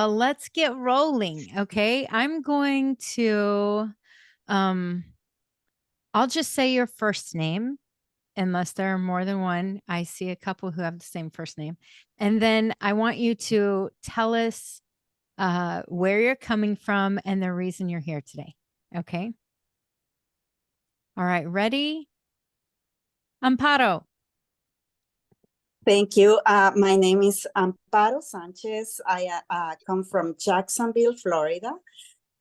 let's get rolling. Okay. I'm going to, um, I'll just say your first name unless there are more than one. I see a couple who have the same first name. And then I want you to tell us where you're coming from and the reason you're here today. Okay. All right. Ready? Amparo. Thank you. My name is Amparo Sanchez. I come from Jacksonville, Florida,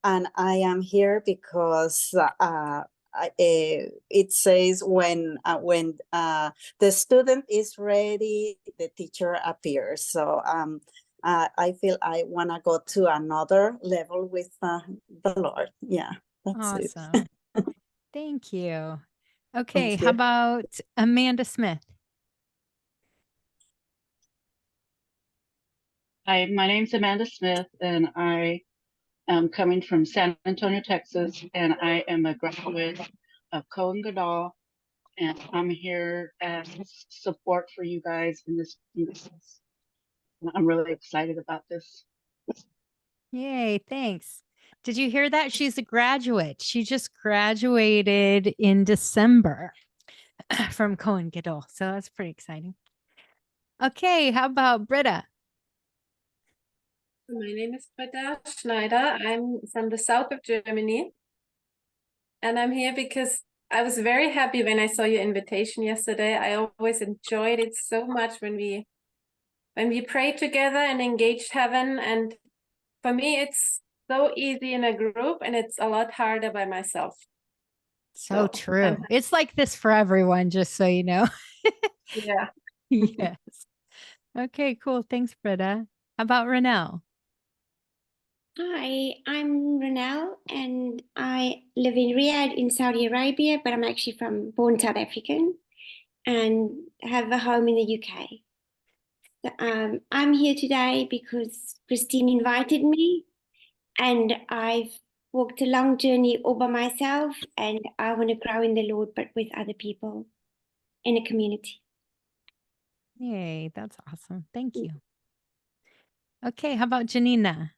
and I am here because it says when the student is ready, the teacher appears. So I feel I want to go to another level with the Lord. Yeah, that's Awesome. it. Thank you. Okay. Thank How you. about Amanda Smith? Hi, my name's Amanda Smith, and I am coming from San Antonio, Texas, and I am a graduate of Kohen Gadol, and I'm here as support for you guys in this process. I'm really excited about this. Yay. Thanks. Did you hear that? She's a graduate. She just graduated in December from Kohen Gadol. So that's pretty exciting. Okay. How about Britta? My name is Britta Schneider. I'm from the south of Germany. And I'm here because I was very happy when I saw your invitation yesterday. I always enjoyed it so much when we prayed together and engaged heaven. And for me, it's so easy in a group and it's a lot harder by myself. So true. It's like this for everyone, just so you know. Yeah. Yes. Okay, cool. Thanks, Britta. How about Renelle? Hi, I'm Renelle and I live in Riyadh in Saudi Arabia, but I'm actually born South African and have a home in the UK. So, I'm here today because Christine invited me and I've walked a long journey all by myself and I want to grow in the Lord, but with other people in a community. Yay, that's awesome. Thank you. Okay, how about Janina?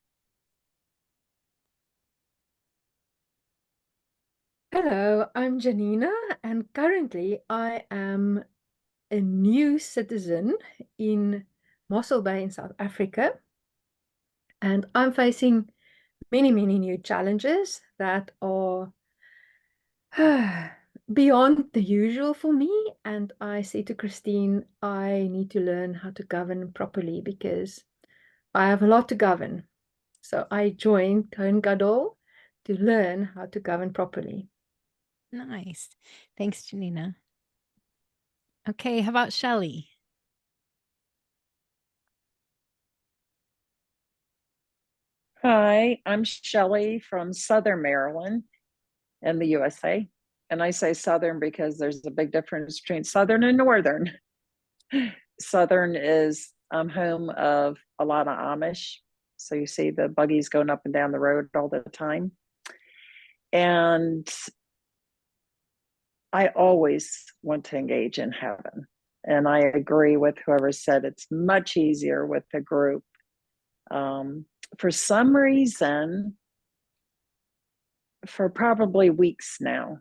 Hello, I'm Janina, and currently I am a new citizen in Mossel Bay in South Africa. And I'm facing many, many new challenges that are beyond the usual for me. And I say to Christine, I need to learn how to govern properly because I have a lot to govern. So I joined Kohen Gadol to learn how to govern properly. Nice. Thanks, Janina. Okay, how about Shelly? Hi, I'm Shelley from Southern Maryland in the USA. And I say Southern because there's a big difference between Southern and Northern. Southern is home of a lot of Amish. So you see the buggies going up and down the road all the time. And I always want to engage in heaven. And I agree with whoever said it's much easier with the group. For some reason, for probably weeks now,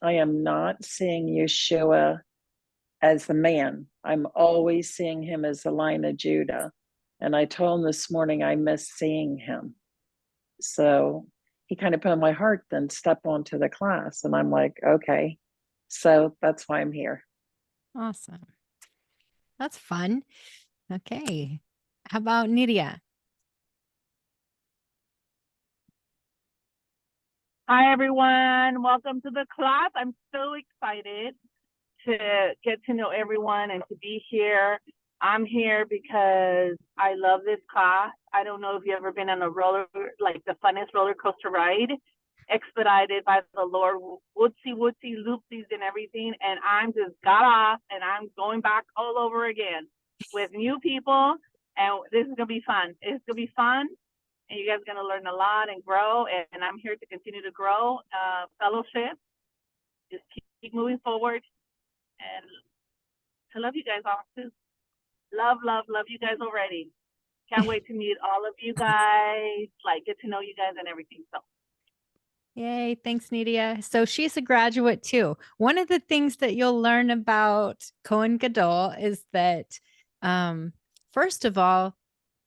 I am not seeing Yeshua as the man. I'm always seeing him as the Lion of Judah. And I told him this morning I miss seeing him. So he kind of put in my heart, then step onto the class. And I'm like, okay. So that's why I'm here. Awesome. That's fun. Okay. How about Nidia? Hi, everyone. Welcome to the class. I'm so excited to get to know everyone and to be here. I'm here because I love this class. I don't know if you've ever been on a like the funnest roller coaster ride, expedited by the Lord, wootsy, loopsies and everything. And I'm just got off and I'm going back all over again with new people. And this is going to be fun. It's going to be fun. And you guys are going to learn a lot and grow. And I'm here to continue to grow fellowship. Just keep moving forward. And I love you guys all too. Love you guys already. Can't wait to meet all of you guys, like get to know you guys and everything. So Yay, thanks, Nidia. So she's a graduate too. One of the things that you'll learn about Kohen Gadol is that, first of all,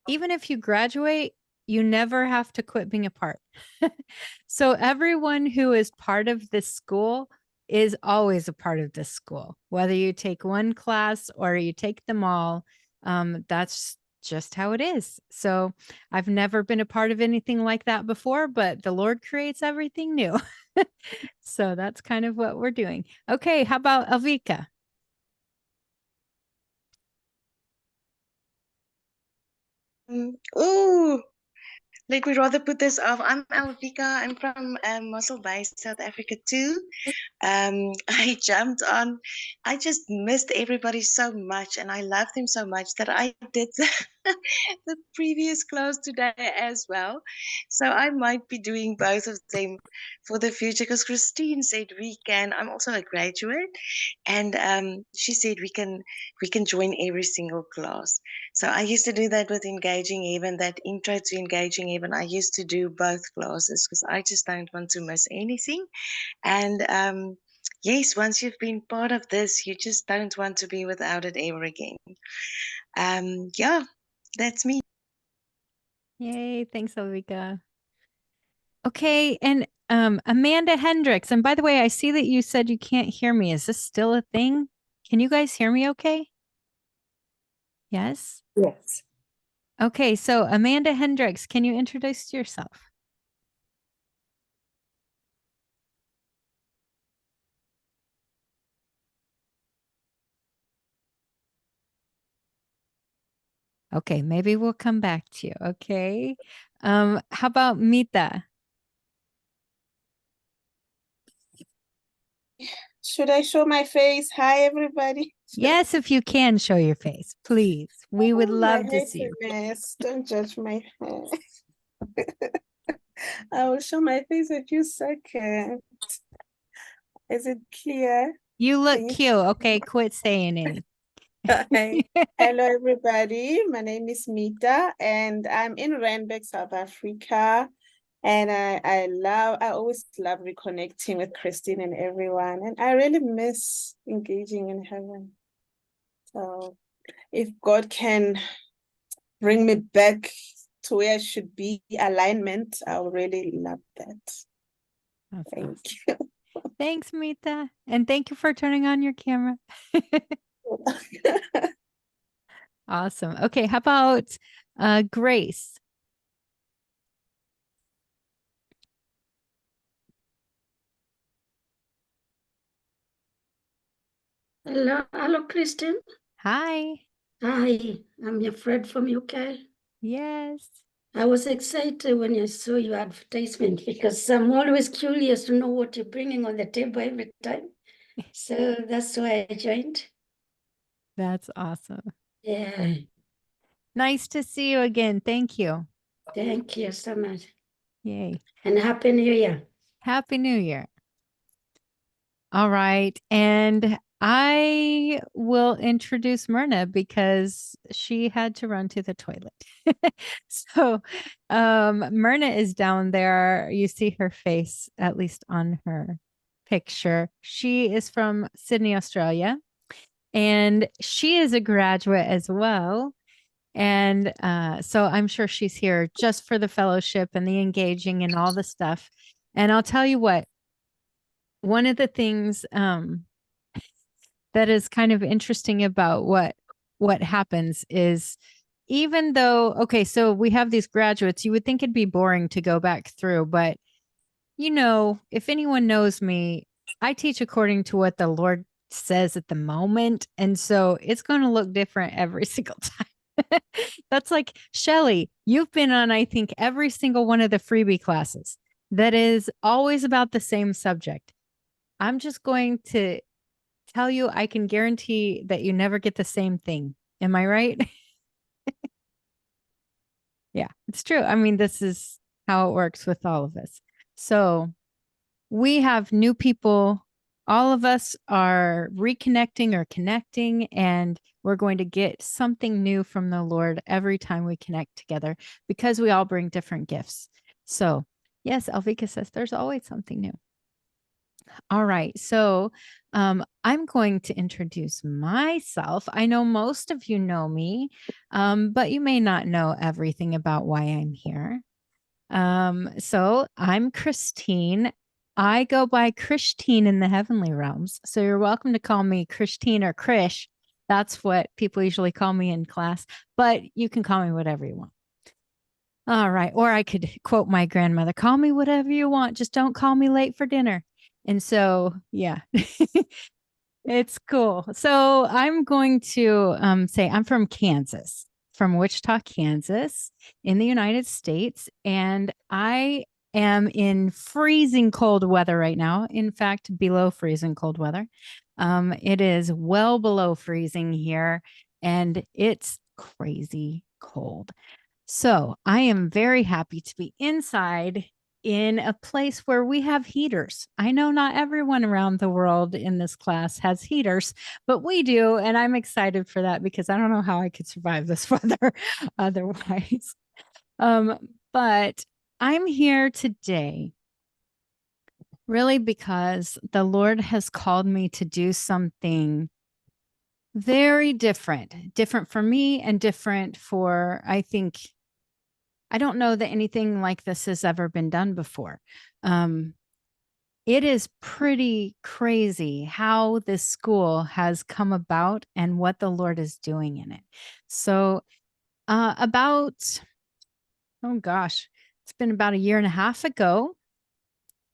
even if you graduate, you never have to quit being a part. So everyone who is part of this school is always a part of this school, whether you take one class or you take them all. That's just how it is. So I've never been a part of anything like that before, but the Lord creates everything new. So that's kind of what we're doing. Okay, how about Elvika? Ooh, let me rather put this off. I'm Alvika. I'm from Mossel Bay, South Africa too. I jumped on. I just missed everybody so much, and I loved them so much that I did the previous class today as well. So I might be doing both of them for the future because Christine said we can. I'm also a graduate, and she said we can join every single class. So I used to do that with Engaging Heaven, that intro to Engaging Heaven. I used to do both classes because I just don't want to miss anything. And yes, once you've been part of this, you just don't want to be without it ever again. Yeah, that's me. Yay, thanks, Elvika. Okay, and Amanda Hendricks. And by the way, I see that you said you can't hear me. Is this still a thing? Can you guys hear me okay? Yes? Yes. Okay, so Amanda Hendricks, can you introduce yourself? Okay, maybe we'll come back to you. Okay. How about Mita? Should I show my face? Hi, everybody. Yes, if you can show your face, please. We would Oh, my love to hair's see a you. mess. Don't judge my hair. I will show my face in a few seconds. Is it clear? You look Can you- cute. Okay, quit saying anything. Hi. Hello, everybody. My name is Mita, and I'm in Randburg, South Africa. And I always love reconnecting with Christine and everyone. And I really miss engaging in heaven. So if God can bring me back to where I should be, alignment, I would really love that. That's Thank awesome. you. Thanks, Mita. And thank you for turning on your camera. Awesome. Okay, how about Grace? Hello, Christine. Hi. Hi, I'm your friend from UK. Yes. I was excited when I saw your advertisement because I'm always curious to know what you're bringing on the table every time. So that's why I joined. That's awesome. Yeah, Nice to see you again. Thank you. thank you so much. Yay. And Happy New Year. Happy New Year. All right. And I will introduce Myrna because she had to run to the toilet. So Myrna is down there. You see her face, at least on her picture. She is from Sydney, Australia, and she is a graduate as well. And so I'm sure she's here just for the fellowship and the engaging and all the stuff. And I'll tell you what, one of the things that is kind of interesting about what happens is, even though, okay, so we have these graduates, you would think it'd be boring to go back through, but if anyone knows me, I teach according to what the Lord says at the moment. And so it's going to look different every single time. That's like, Shelly, you've been on, I think, every single one of the freebie classes that is always about the same subject. I'm just going to tell you, I can guarantee that you never get the same thing. Am I right? Yeah, it's true. I mean, this is how it works with all of us. So we have new people. All of us are reconnecting or connecting, and we're going to get something new from the Lord every time we connect together because we all bring different gifts. So, yes, Elvika says there's always something new. All right. So I'm going to introduce myself. I know most of you know me, but you may not know everything about why I'm here. So I'm Christine. I go by Christine in the heavenly realms. So you're welcome to call me Christine or Krish. That's what people usually call me in class, but you can call me whatever you want. All right. Or I could quote my grandmother, call me whatever you want. Just don't call me late for dinner. And so, yeah, it's cool. So I'm going to say I'm from Kansas, from Wichita, Kansas in the United States. And I am in freezing cold weather right now. In fact, below freezing cold weather. It is well below freezing here and it's crazy cold. So I am very happy to be inside in a place where we have heaters. I know not everyone around the world in this class has heaters, but we do. And I'm excited for that because I don't know how I could survive this weather otherwise. But I'm here today really because the Lord has called me to do something very different for me and different for, I don't know that anything like this has ever been done before. It is pretty crazy how this school has come about and what the Lord is doing in it. So oh gosh, it's been about a year and a half ago,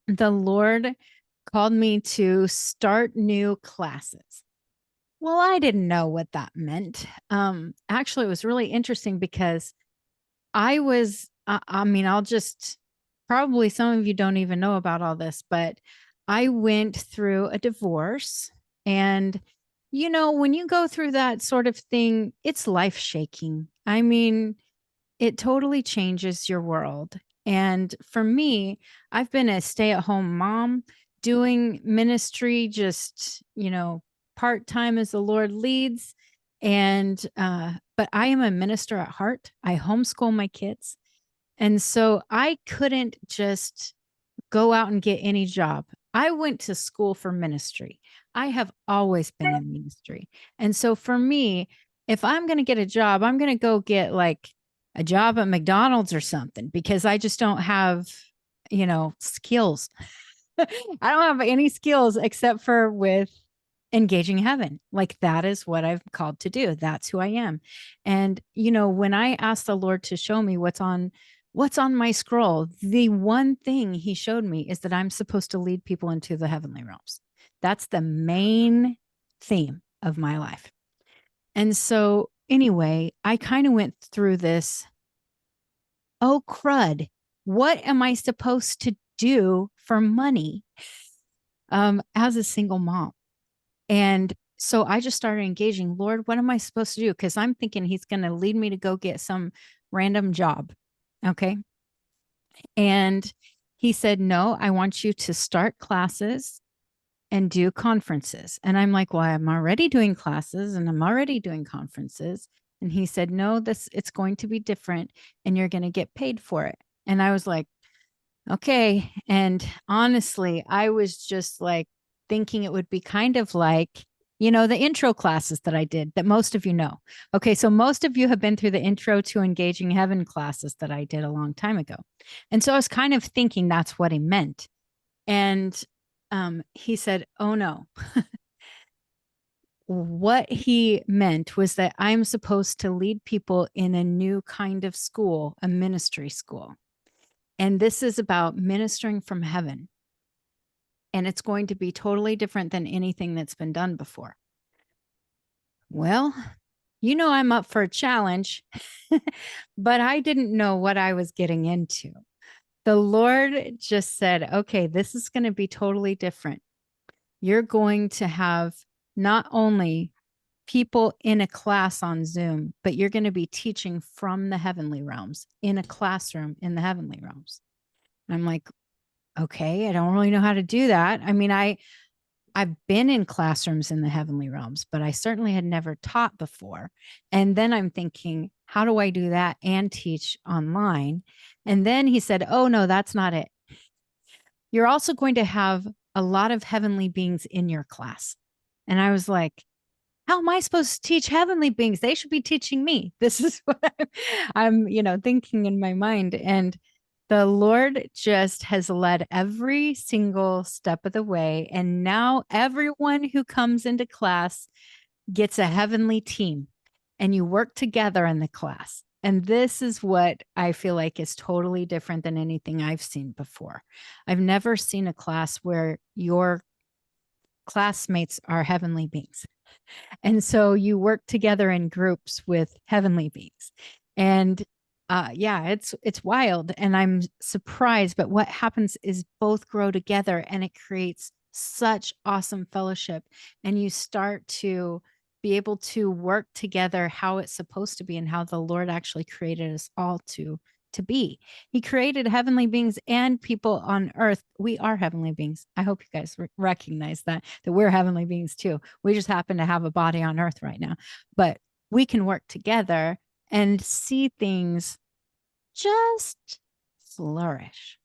the Lord called me to start new classes. Well, I didn't know what that meant. Actually, it was really interesting because I mean, probably some of you don't even know about all this, but I went through a divorce. And, when you go through that sort of thing, it's life shaking. I mean, it totally changes your world. And for me, I've been a stay-at-home mom doing ministry, just, part-time as the Lord leads. And, but I am a minister at heart. I homeschool my kids. And so I couldn't just go out and get any job. I went to school for ministry. I have always been in ministry. And so for me, if I'm going to get a job, I'm going to go get like a job at McDonald's or something because I just don't have, skills. I don't have any skills except for with engaging heaven. Like that is what I've called to do. That's who I am. And, when I asked the Lord to show me what's on my scroll, the one thing he showed me is that I'm supposed to lead people into the heavenly realms. That's the main theme of my life. And so anyway, I kind of went through this, oh crud, what am I supposed to do for money as a single mom? And so I just started engaging, Lord, what am I supposed to do? Because I'm thinking he's going to lead me to go get some random job. Okay. And he said, no, I want you to start classes and do conferences. And I'm like, well, I'm already doing classes and I'm already doing conferences. And he said, no, it's going to be different and you're going to get paid for it. And I was like, okay. And honestly, I was just like thinking it would be kind of like, the intro classes that I did that most of you know. Okay. So most of you have been through the intro to engaging heaven classes that I did a long time ago. And so I was kind of thinking that's what he meant. And he said, oh no. What he meant was that I'm supposed to lead people in a new kind of school, a ministry school. And this is about ministering from heaven. And it's going to be totally different than anything that's been done before. Well, I'm up for a challenge, but I didn't know what I was getting into. The Lord just said, okay, this is going to be totally different. You're going to have not only people in a class on Zoom, but you're going to be teaching from the heavenly realms in a classroom in the heavenly realms. I'm like, okay, I don't really know how to do that. I mean, I I've been in classrooms in the heavenly realms, but I certainly had never taught before. And then I'm thinking, how do I do that and teach online? And then he said, oh, no, that's not it. You're also going to have a lot of heavenly beings in your class. And I was like, how am I supposed to teach heavenly beings? They should be teaching me. This is what I'm thinking in my mind. And the Lord just has led every single step of the way. And now everyone who comes into class gets a heavenly team, and you work together in the class. And this is what I feel like is totally different than anything I've seen before. I've never seen a class where your classmates are heavenly beings. And so you work together in groups with heavenly beings. And yeah, it's wild. And I'm surprised. But what happens is both grow together, and it creates such awesome fellowship. And you start to be able to work together how it's supposed to be, and how the Lord actually created us all to be. He created heavenly beings and people on earth. We are heavenly beings. I hope you guys recognize that we're heavenly beings too. We just happen to have a body on earth right now, but we can work together and see things just flourish.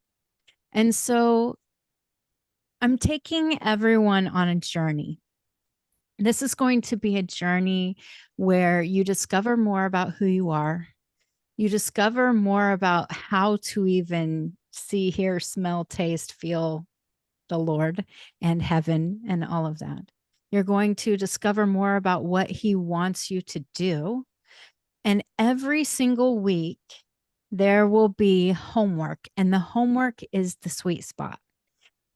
And so I'm taking everyone on a journey. This is going to be a journey where you discover more about who you are. You discover more about how to even see, hear, smell, taste, feel the Lord and heaven and all of that. You're going to discover more about what he wants you to do. And every single week, there will be homework, and the homework is the sweet spot.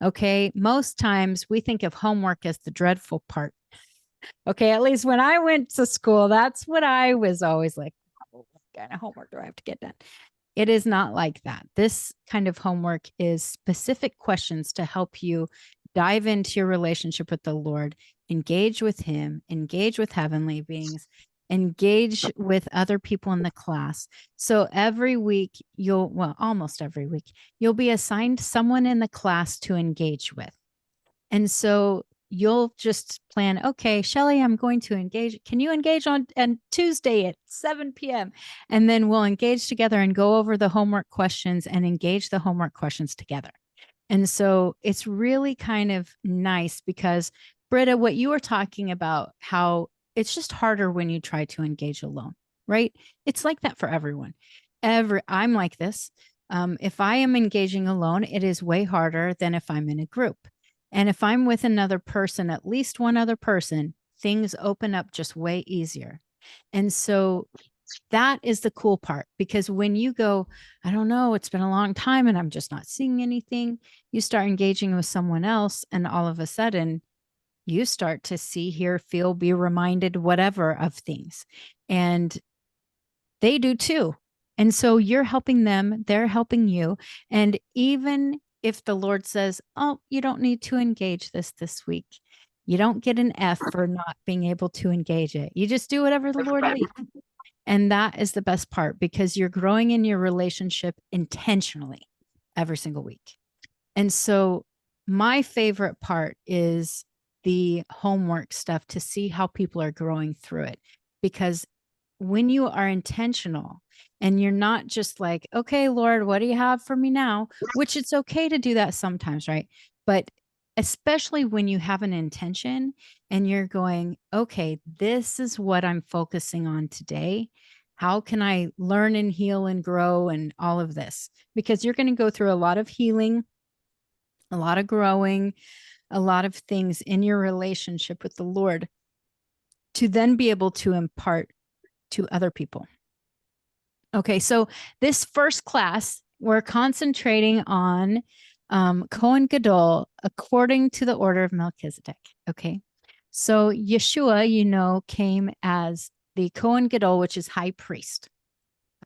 Okay. Most times we think of homework as the dreadful part. Okay. At least when I went to school, that's what I was always like, what kind of homework do I have to get done? It is not like that. This kind of homework is specific questions to help you dive into your relationship with the Lord, engage with him, engage with heavenly beings, engage with other people in the class. So every week almost every week, you'll be assigned someone in the class to engage with. And so you'll just plan, okay, Shelly, I'm going to engage. Can you engage on Tuesday at 7 p.m.? And then we'll engage together and go over the homework questions and engage the homework questions together. And so it's really kind of nice because, Britta, what you were talking about, how it's just harder when you try to engage alone, right? It's like that for everyone. I'm like this. If I am engaging alone, it is way harder than if I'm in a group. And if I'm with another person, at least one other person, things open up just way easier. And so that is the cool part, because when you go, I don't know, it's been a long time and I'm just not seeing anything, you start engaging with someone else, and all of a sudden you start to see, hear, feel, be reminded, whatever, of things. And they do too. And so you're helping them, they're helping you. And even if the Lord says, oh, you don't need to engage this week, you don't get an F for not being able to engage it. You just do whatever the Lord leads. And that is the best part, because you're growing in your relationship intentionally every single week. And so my favorite part is the homework stuff, to see how people are growing through it. Because when you are intentional and you're not just like, okay, Lord, what do you have for me now? Which it's okay to do that sometimes, right? But especially when you have an intention and you're going, okay, this is what I'm focusing on today. How can I learn and heal and grow and all of this? Because you're going to go through a lot of healing, a lot of growing, a lot of things in your relationship with the Lord, to then be able to impart to other people. Okay, so this first class, we're concentrating on Kohen Gadol according to the order of Melchizedek. Okay, so Yeshua, came as the Kohen Gadol, which is high priest.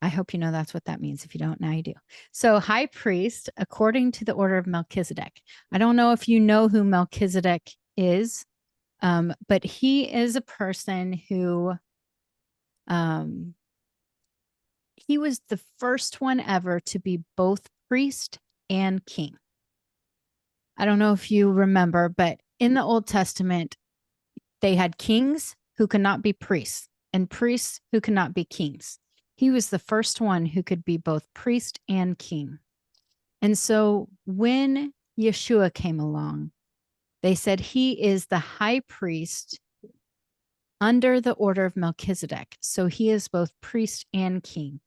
I hope you know that's what that means. If you don't, now you do. So high priest according to the order of Melchizedek. I don't know if you know who Melchizedek is, but he is a person who he was the first one ever to be both priest and king. I don't know if you remember, but in the Old Testament, they had kings who could not be priests and priests who could not be kings. He was the first one who could be both priest and king. And so when Yeshua came along, they said he is the high priest under the order of Melchizedek. So he is both priest and king.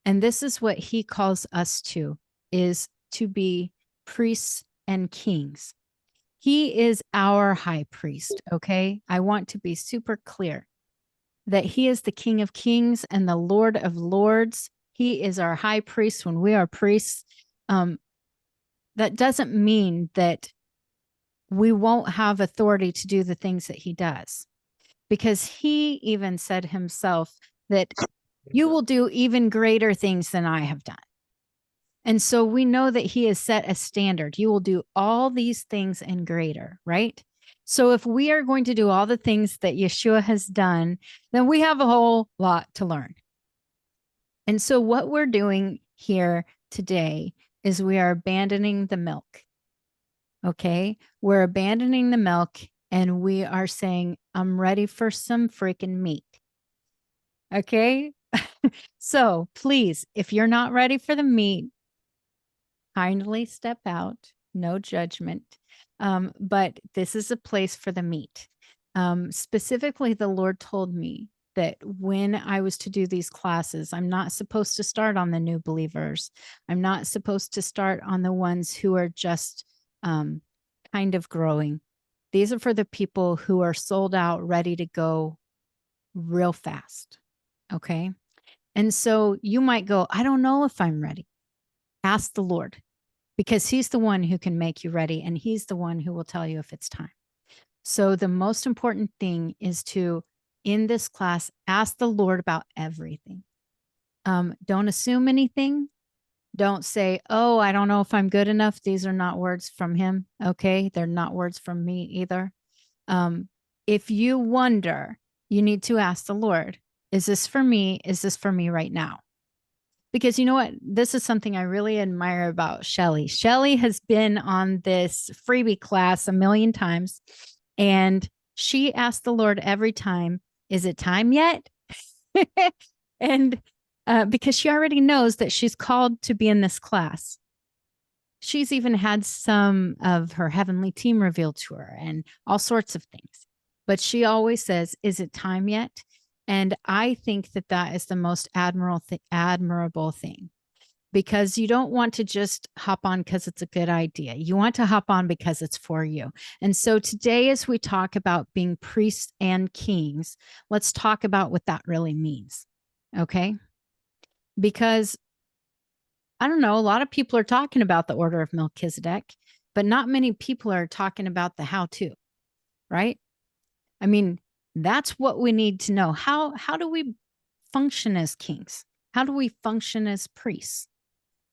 And this is what he calls us to, is to be priests and kings. He is our high priest, okay? I want to be super clear that he is the King of Kings and the Lord of Lords. He is our high priest when we are priests. That doesn't mean that we won't have authority to do the things that he does, because he even said himself that you will do even greater things than I have done. And so we know that he has set a standard. You will do all these things and greater, right? So if we are going to do all the things that Yeshua has done, then we have a whole lot to learn. And so what we're doing here today is we are abandoning the milk. Okay? We're abandoning the milk and we are saying, I'm ready for some freaking meat. Okay? So please, if you're not ready for the meat, kindly step out, no judgment. But this is a place for the meat. Specifically, the Lord told me that when I was to do these classes, I'm not supposed to start on the new believers. I'm not supposed to start on the ones who are just kind of growing. These are for the people who are sold out, ready to go real fast. Okay. And so you might go, I don't know if I'm ready. Ask the Lord, because he's the one who can make you ready, and he's the one who will tell you if it's time. So the most important thing is to, in this class, ask the Lord about everything. Don't assume anything. Don't say, oh, I don't know if I'm good enough. These are not words from him. Okay. They're not words from me either. If you wonder, you need to ask the Lord, is this for me? Is this for me right now? Because you know what? This is something I really admire about Shelly. Shelly has been on this freebie class a million times, and she asked the Lord every time, is it time yet? And because she already knows that she's called to be in this class. She's even had some of her heavenly team revealed to her and all sorts of things. But she always says, is it time yet? And I think that that is the most admirable thing, because you don't want to just hop on because it's a good idea. You want to hop on because it's for you. And so today, as we talk about being priests and kings, let's talk about what that really means. Okay? Because I don't know, a lot of people are talking about the order of Melchizedek, but not many people are talking about the how-to, right? I mean, that's what we need to know. How do we function as kings? How do we function as priests?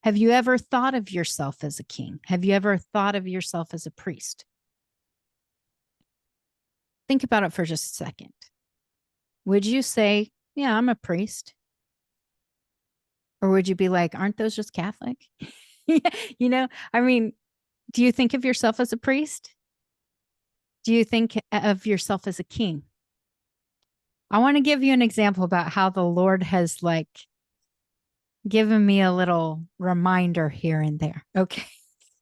Have you ever thought of yourself as a king? Have you ever thought of yourself as a priest? Think about it for just a second. Would you say, yeah, I'm a priest? Or would you be like, aren't those just Catholic? You know, I mean, do you think of yourself as a priest? Do you think of yourself as a king? I want to give you an example about how the Lord has like given me a little reminder here and there. Okay.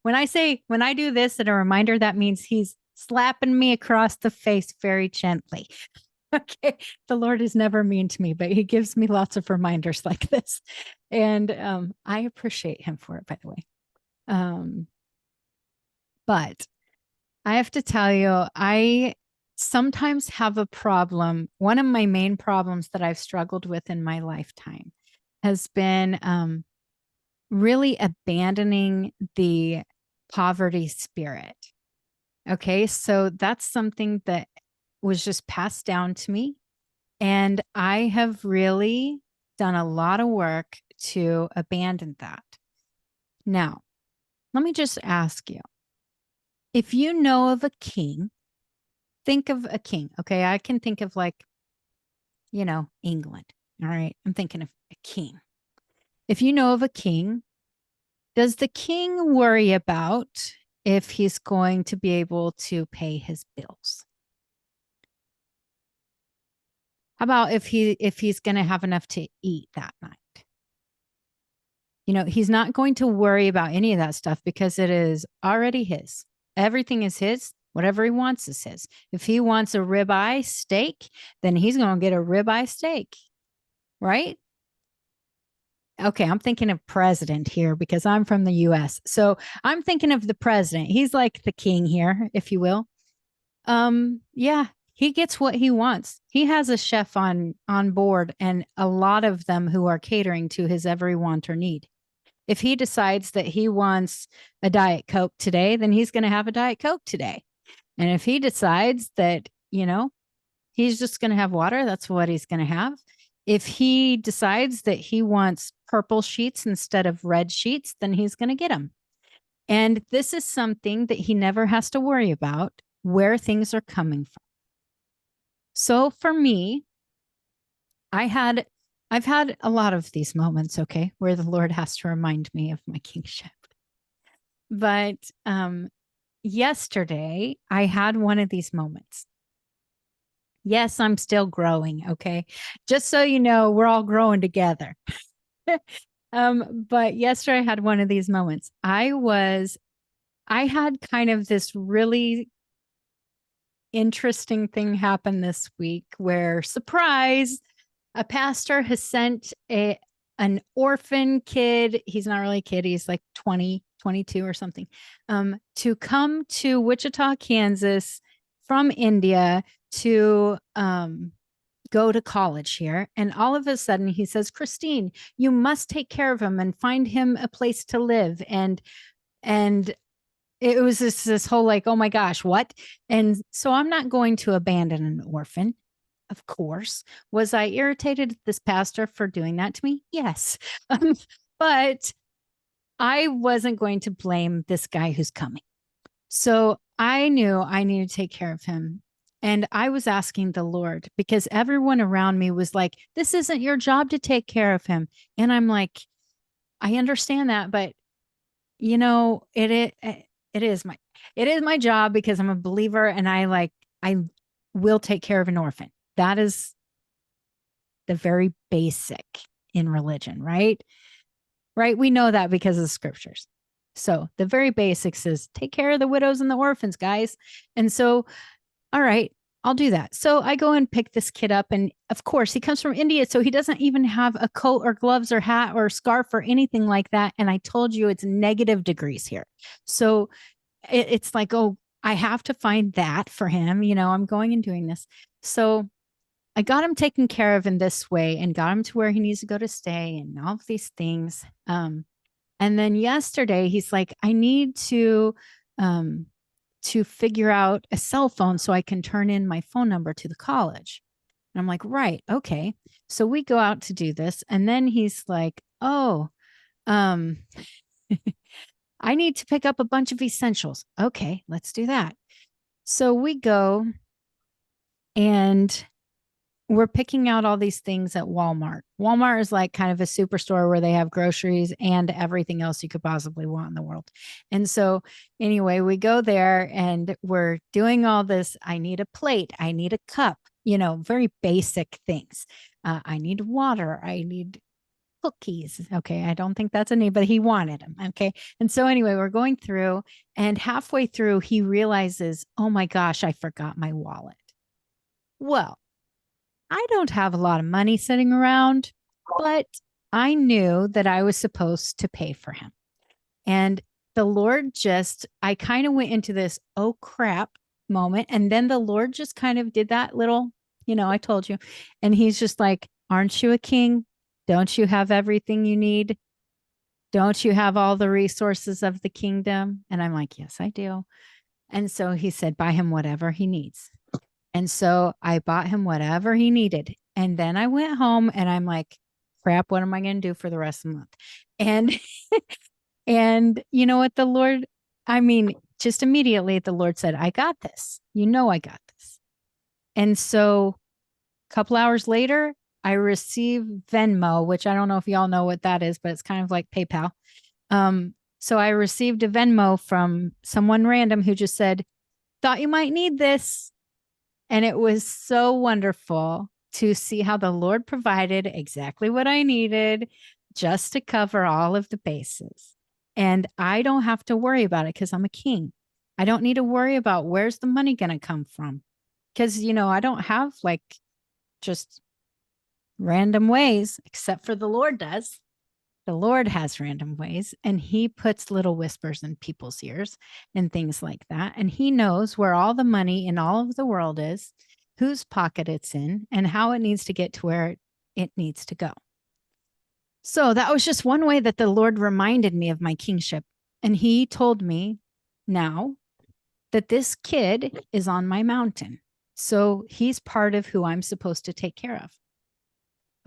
When I do this and a reminder, that means he's slapping me across the face very gently. Okay. The Lord is never mean to me, but he gives me lots of reminders like this. And I appreciate him for it, by the way. But I have to tell you, I sometimes have a problem. One of my main problems that I've struggled with in my lifetime has been really abandoning the poverty spirit. Okay, so that's something that was just passed down to me. And I have really done a lot of work to abandon that. Now, let me just ask you, if you know of a king, think of a king. Okay, I can think of like, you know, England. All right, I'm thinking of a king. If you know of a king, does the king worry about if he's going to be able to pay his bills? How about if he's going to have enough to eat that night? You know, he's not going to worry about any of that stuff because it is already his. Everything is his. Whatever he wants is his. If he wants a ribeye steak, then he's going to get a ribeye steak, right? Okay, I'm thinking of president here because I'm from the US. So I'm thinking of the president. He's like the king here, if you will. Yeah, he gets what he wants. He has a chef on board and a lot of them who are catering to his every want or need. If he decides that he wants a Diet Coke today, then he's going to have a Diet Coke today. And if he decides that, you know, he's just going to have water, that's what he's going to have. If he decides that he wants purple sheets instead of red sheets, then he's going to get them. And this is something that he never has to worry about where things are coming from. So for me, I've had a lot of these moments, okay, where the Lord has to remind me of my kingship. But yesterday, I had one of these moments. Yes, I'm still growing, okay? Just so you know, we're all growing together. But yesterday I had one of these moments. I had kind of this really interesting thing happen this week where, surprise, a pastor has sent an orphan kid. He's not really a kid. He's like 20, 22 or something, to come to Wichita, Kansas from India to go to college here. And all of a sudden he says, Christine, you must take care of him and find him a place to live. And it was this whole like, oh my gosh, what? And so I'm not going to abandon an orphan. Of course. Was I irritated at this pastor for doing that to me? Yes. But I wasn't going to blame this guy who's coming. So I knew I needed to take care of him. And I was asking the Lord because everyone around me was like, this isn't your job to take care of him. And I'm like, I understand that, but you know, it is my job because I'm a believer and I will take care of an orphan. That is the very basic in religion, right? Right? We know that because of the scriptures. So the very basics is take care of the widows and the orphans, guys. And so, all right, I'll do that. So I go and pick this kid up. And of course, he comes from India. So he doesn't even have a coat or gloves or hat or scarf or anything like that. And I told you it's negative degrees here. So it's like, oh, I have to find that for him. You know, I'm going and doing this. So I got him taken care of in this way and got him to where he needs to go to stay and all of these things. And then yesterday he's like, I need to figure out a cell phone so I can turn in my phone number to the college. And I'm like, right. Okay. So we go out to do this. And then he's like, oh, I need to pick up a bunch of essentials. Okay, let's do that. So we go and we're picking out all these things at Walmart. Walmart is like kind of a superstore where they have groceries and everything else you could possibly want in the world. And so anyway, we go there and we're doing all this. I need a plate. I need a cup, you know, very basic things. I need water. I need cookies. Okay. I don't think that's a name, but he wanted them. Okay. And so anyway, we're going through and halfway through, he realizes, oh my gosh, I forgot my wallet. Well, I don't have a lot of money sitting around, but I knew that I was supposed to pay for him. And the Lord I kind of went into this, oh crap moment. And then the Lord just kind of did that little, you know, I told you. And he's just like, aren't you a king? Don't you have everything you need? Don't you have all the resources of the kingdom? And I'm like, yes, I do. And so he said, buy him whatever he needs. And so I bought him whatever he needed. And then I went home and I'm like, crap, what am I going to do for the rest of the month? And, and you know what, just immediately the Lord said, I got this. You know, I got this. And so a couple hours later, I received Venmo, which I don't know if y'all know what that is, but it's kind of like PayPal. So I received a Venmo from someone random who just said, thought you might need this. And it was so wonderful to see how the Lord provided exactly what I needed just to cover all of the bases. And I don't have to worry about it because I'm a king. I don't need to worry about where's the money going to come from. Because, you know, I don't have like just random ways, except for the Lord does. The Lord has random ways, and he puts little whispers in people's ears and things like that. And he knows where all the money in all of the world is, whose pocket it's in, and how it needs to get to where it needs to go. So that was just one way that the Lord reminded me of my kingship. And he told me now that this kid is on my mountain. So he's part of who I'm supposed to take care of.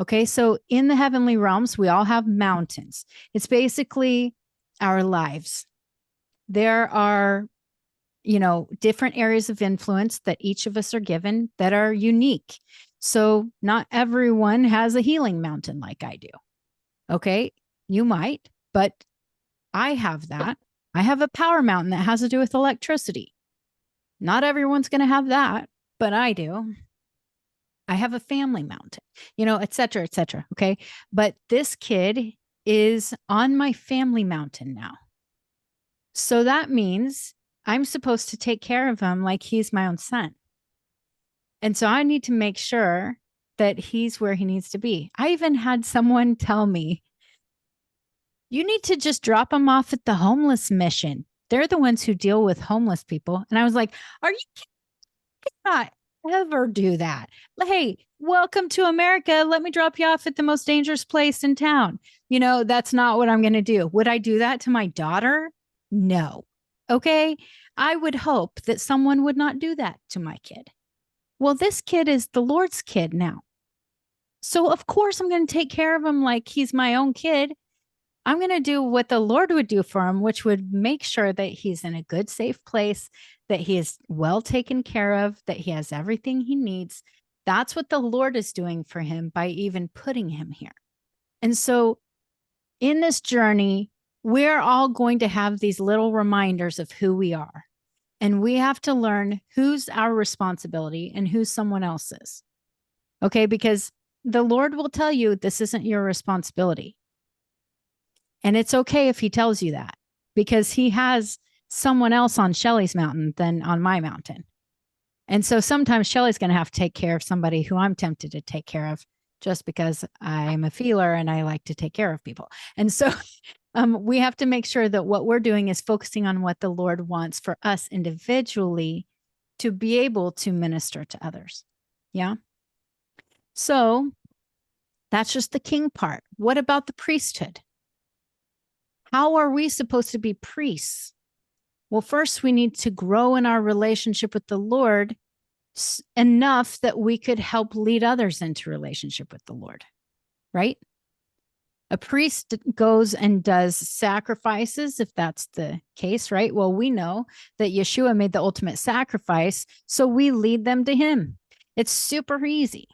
Okay, so in the heavenly realms, we all have mountains. It's basically our lives. There are, you know, different areas of influence that each of us are given that are unique. So not everyone has a healing mountain like I do. Okay, you might, but I have that. I have a power mountain that has to do with electricity. Not everyone's going to have that, but I do. I have a family mountain, you know, et cetera, et cetera. Okay. But this kid is on my family mountain now. So that means I'm supposed to take care of him like he's my own son. And so I need to make sure that he's where he needs to be. I even had someone tell me, you need to just drop him off at the homeless mission. They're the ones who deal with homeless people. And I was like, are you kidding? Ever do that? Hey, welcome to America. Let me drop you off at the most dangerous place in town. You know, that's not what I'm going to do. Would I do that to my daughter? No. Okay. I would hope that someone would not do that to my kid. Well, this kid is the Lord's kid now. So of course I'm going to take care of him like he's my own kid. I'm going to do what the Lord would do for him, which would make sure that he's in a good, safe place, that he is well taken care of, that he has everything he needs. That's what the Lord is doing for him by even putting him here. And so in this journey, we're all going to have these little reminders of who we are. And we have to learn who's our responsibility and who's someone else's. Okay, because the Lord will tell you this isn't your responsibility. And it's okay if he tells you that, because he has someone else on Shelly's mountain than on my mountain. And so sometimes Shelly's going to have to take care of somebody who I'm tempted to take care of just because I'm a feeler and I like to take care of people. And so we have to make sure that what we're doing is focusing on what the Lord wants for us individually to be able to minister to others. Yeah. So that's just the king part. What about the priesthood? How are we supposed to be priests? Well, first, we need to grow in our relationship with the Lord enough that we could help lead others into relationship with the Lord, right? A priest goes and does sacrifices, if that's the case, right? Well, we know that Yeshua made the ultimate sacrifice, so we lead them to him. It's super easy.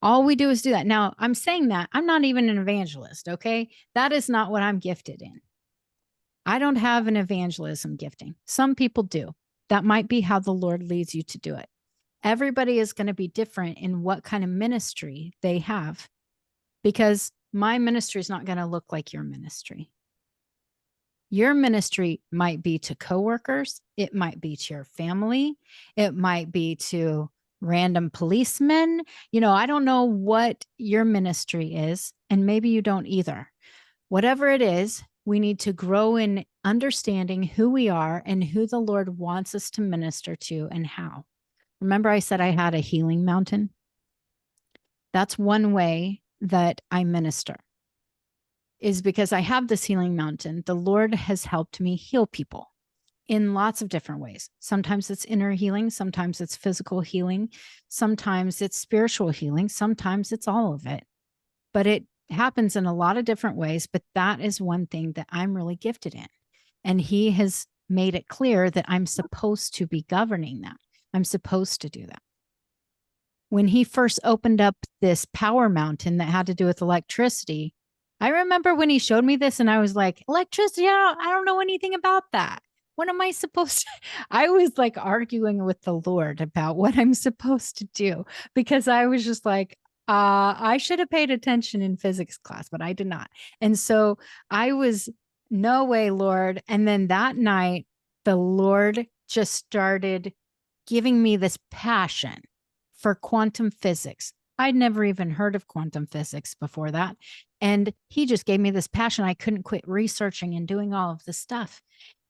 All we do is do that. Now, I'm saying that I'm not even an evangelist, okay? That is not what I'm gifted in. I don't have an evangelism gifting. Some people do. That might be how the Lord leads you to do it. Everybody is going to be different in what kind of ministry they have, because my ministry is not going to look like your ministry. Your ministry might be to coworkers. It might be to your family. It might be to random policemen. You know, I don't know what your ministry is, and maybe you don't either. Whatever it is, we need to grow in understanding who we are and who the Lord wants us to minister to and how. Remember, I said I had a healing mountain? That's one way that I minister, is because I have this healing mountain. The Lord has helped me heal people in lots of different ways. Sometimes it's inner healing. Sometimes it's physical healing. Sometimes it's spiritual healing. Sometimes it's all of it. But it happens in a lot of different ways. But that is one thing that I'm really gifted in. And he has made it clear that I'm supposed to be governing that. I'm supposed to do that. When he first opened up this power mountain that had to do with electricity, I remember when he showed me this and I was like, electricity, I don't know anything about that. What am I supposed to? I was like arguing with the Lord about what I'm supposed to do because I was just like, I should have paid attention in physics class, but I did not. And so I was, no way, Lord. And then that night, the Lord just started giving me this passion for quantum physics. I'd never even heard of quantum physics before that. And he just gave me this passion. I couldn't quit researching and doing all of this stuff.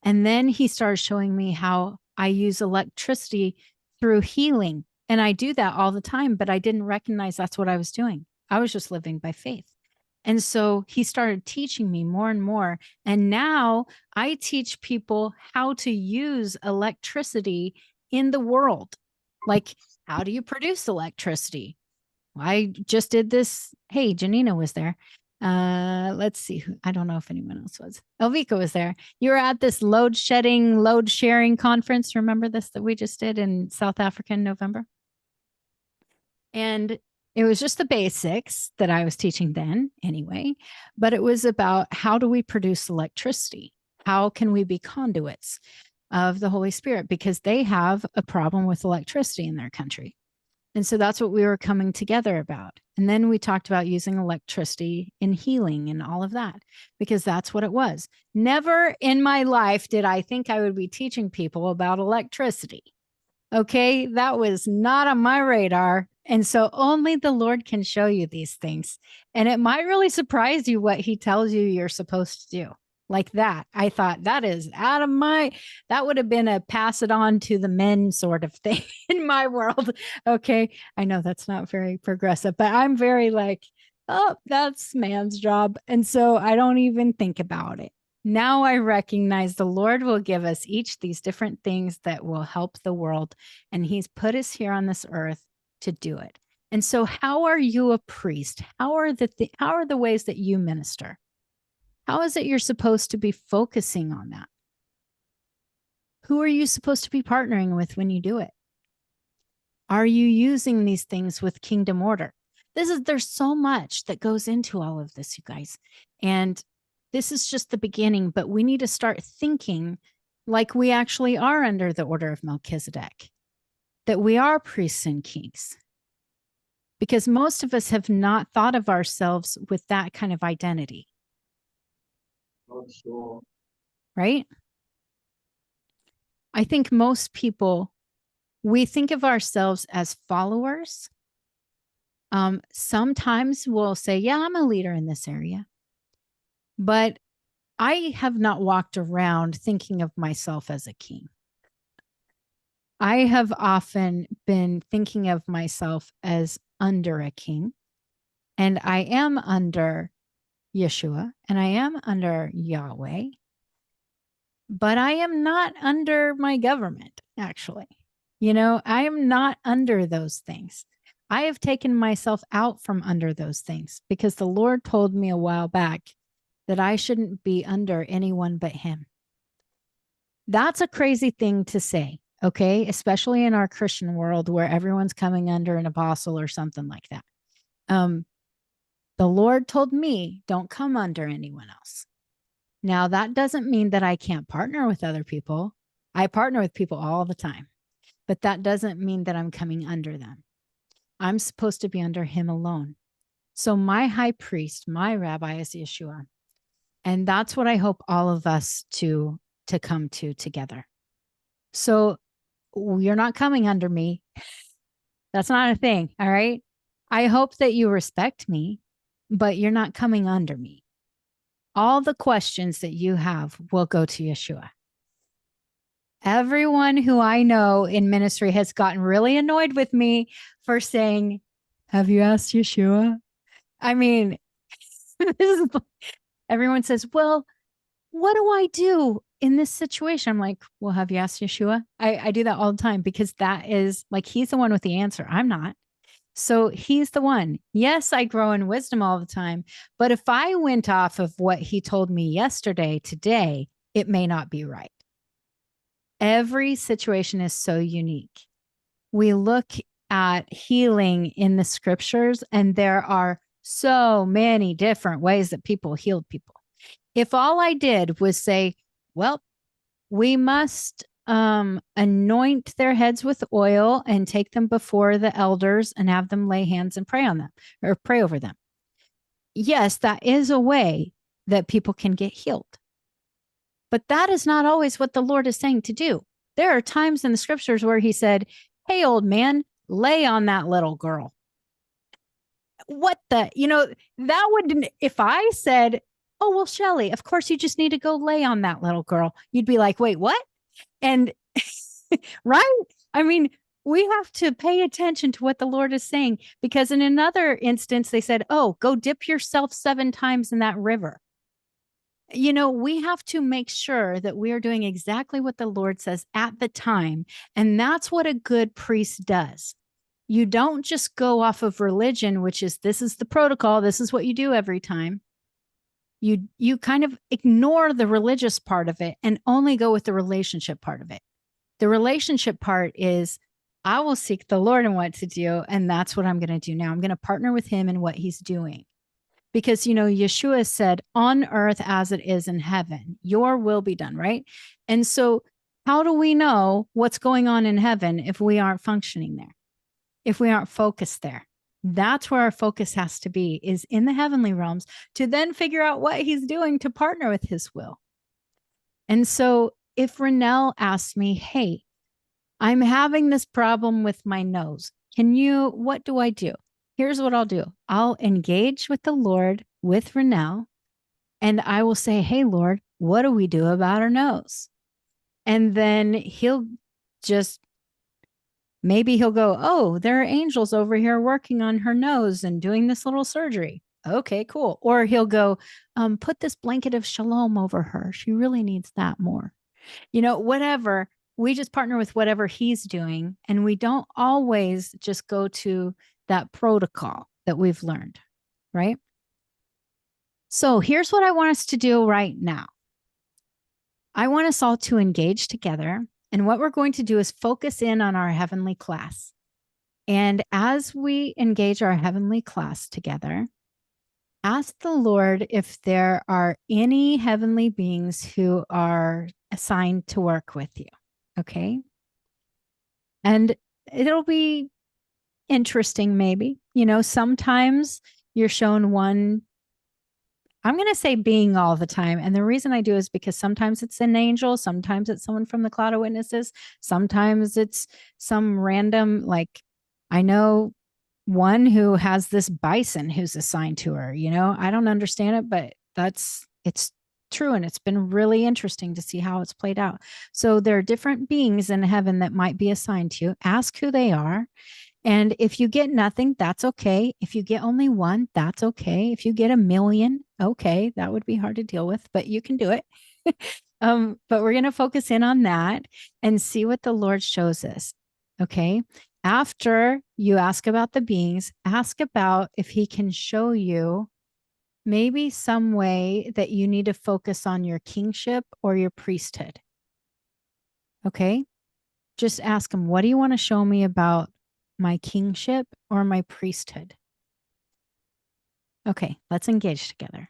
And then he started showing me how I use electricity through healing. And I do that all the time, but I didn't recognize that's what I was doing. I was just living by faith. And so he started teaching me more and more. And now I teach people how to use electricity in the world. Like, how do you produce electricity? I just did this. Hey, Janina was there. Let's see. I don't know if anyone else was. Elvika was there. You were at this load sharing conference. Remember this that we just did in South Africa in November? And it was just the basics that I was teaching then anyway, but it was about how do we produce electricity? How can we be conduits of the Holy Spirit? Because they have a problem with electricity in their country. And so that's what we were coming together about. And then we talked about using electricity in healing and all of that, because that's what it was. Never in my life did I think I would be teaching people about electricity. Okay, that was not on my radar. And so only the Lord can show you these things. And it might really surprise you what he tells you you're supposed to do. Like that. I thought that is out of that would have been a pass it on to the men sort of thing in my world. Okay. I know that's not very progressive, but I'm very like, oh, that's man's job. And so I don't even think about it. Now I recognize the Lord will give us each these different things that will help the world. And he's put us here on this earth to do it. And so how are you a priest? How are the ways that you minister? How is it you're supposed to be focusing on that? Who are you supposed to be partnering with when you do it? Are you using these things with kingdom order? There's so much that goes into all of this, you guys. And this is just the beginning, but we need to start thinking like we actually are under the order of Melchizedek, that we are priests and kings. Because most of us have not thought of ourselves with that kind of identity. Right? I think most people, we think of ourselves as followers. Sometimes we'll say, yeah, I'm a leader in this area. But I have not walked around thinking of myself as a king. I have often been thinking of myself as under a king. And I am under Yeshua, and I am under Yahweh, but I am not under my government, actually. You know, I am not under those things. I have taken myself out from under those things because the Lord told me a while back that I shouldn't be under anyone but him. That's a crazy thing to say, okay? Especially in our Christian world where everyone's coming under an apostle or something like that. The Lord told me, don't come under anyone else. Now, that doesn't mean that I can't partner with other people. I partner with people all the time, but that doesn't mean that I'm coming under them. I'm supposed to be under him alone. So my high priest, my rabbi is Yeshua. And that's what I hope all of us to come to together. So you're not coming under me. That's not a thing. All right. I hope that you respect me, but you're not coming under me. All the questions that you have will go to Yeshua. Everyone who I know in ministry has gotten really annoyed with me for saying, have you asked Yeshua? I mean, everyone says, well, what do I do in this situation? I'm like, well, have you asked Yeshua? I do that all the time because that is like, he's the one with the answer. I'm not. So he's the one. Yes, I grow in wisdom all the time. But if I went off of what he told me yesterday, today, it may not be right. Every situation is so unique. We look at healing in the scriptures, and there are so many different ways that people healed people. If all I did was say, well, we must anoint their heads with oil and take them before the elders and have them lay hands and pray on them or pray over them. Yes, that is a way that people can get healed. But that is not always what the Lord is saying to do. There are times in the scriptures where he said, hey, old man, lay on that little girl. What the, that wouldn't, if I said, oh, well, Shelly, of course you just need to go lay on that little girl, you'd be like, wait, what? And right? I mean, we have to pay attention to what the Lord is saying, because in another instance, they said, oh, go dip yourself 7 times in that river. We have to make sure that we are doing exactly what the Lord says at the time. And that's what a good priest does. You don't just go off of religion, which is, this is the protocol, this is what you do every time. You kind of ignore the religious part of it and only go with the relationship part of it. The relationship part is, I will seek the Lord and what to do. And that's what I'm going to do now. I'm going to partner with him in what he's doing. Because, Yeshua said, on earth as it is in heaven, your will be done, right? And so how do we know what's going on in heaven if we aren't functioning there? If we aren't focused there? That's where our focus has to be, is in the heavenly realms, to then figure out what he's doing to partner with his will. And so if Renelle asked me, hey, I'm having this problem with my nose, what do I do? Here's what I'll do. I'll engage with the Lord with Renelle, and I will say, hey, Lord, what do we do about our nose? And then maybe he'll go, oh, there are angels over here working on her nose and doing this little surgery. Okay, cool. Or he'll go, put this blanket of shalom over her. She really needs that more. Whatever. We just partner with whatever he's doing. And we don't always just go to that protocol that we've learned, right? So here's what I want us to do right now. I want us all to engage together. And what we're going to do is focus in on our heavenly class. And as we engage our heavenly class together, ask the Lord if there are any heavenly beings who are assigned to work with you. Okay. And it'll be interesting, maybe. Sometimes you're shown one, I'm going to say being all the time. And the reason I do is because sometimes it's an angel, sometimes it's someone from the cloud of witnesses, sometimes it's some random, like, I know one who has this bison who's assigned to her. I don't understand it, but it's true. And it's been really interesting to see how it's played out. So there are different beings in heaven that might be assigned to you. Ask who they are. And if you get nothing, that's okay. If you get only one, that's okay. If you get 1,000,000, okay, that would be hard to deal with, but you can do it. But we're going to focus in on that and see what the Lord shows us. Okay. After you ask about the beings, ask about if he can show you maybe some way that you need to focus on your kingship or your priesthood. Okay. Just ask him, what do you want to show me about my kingship or my priesthood? Okay, let's engage together.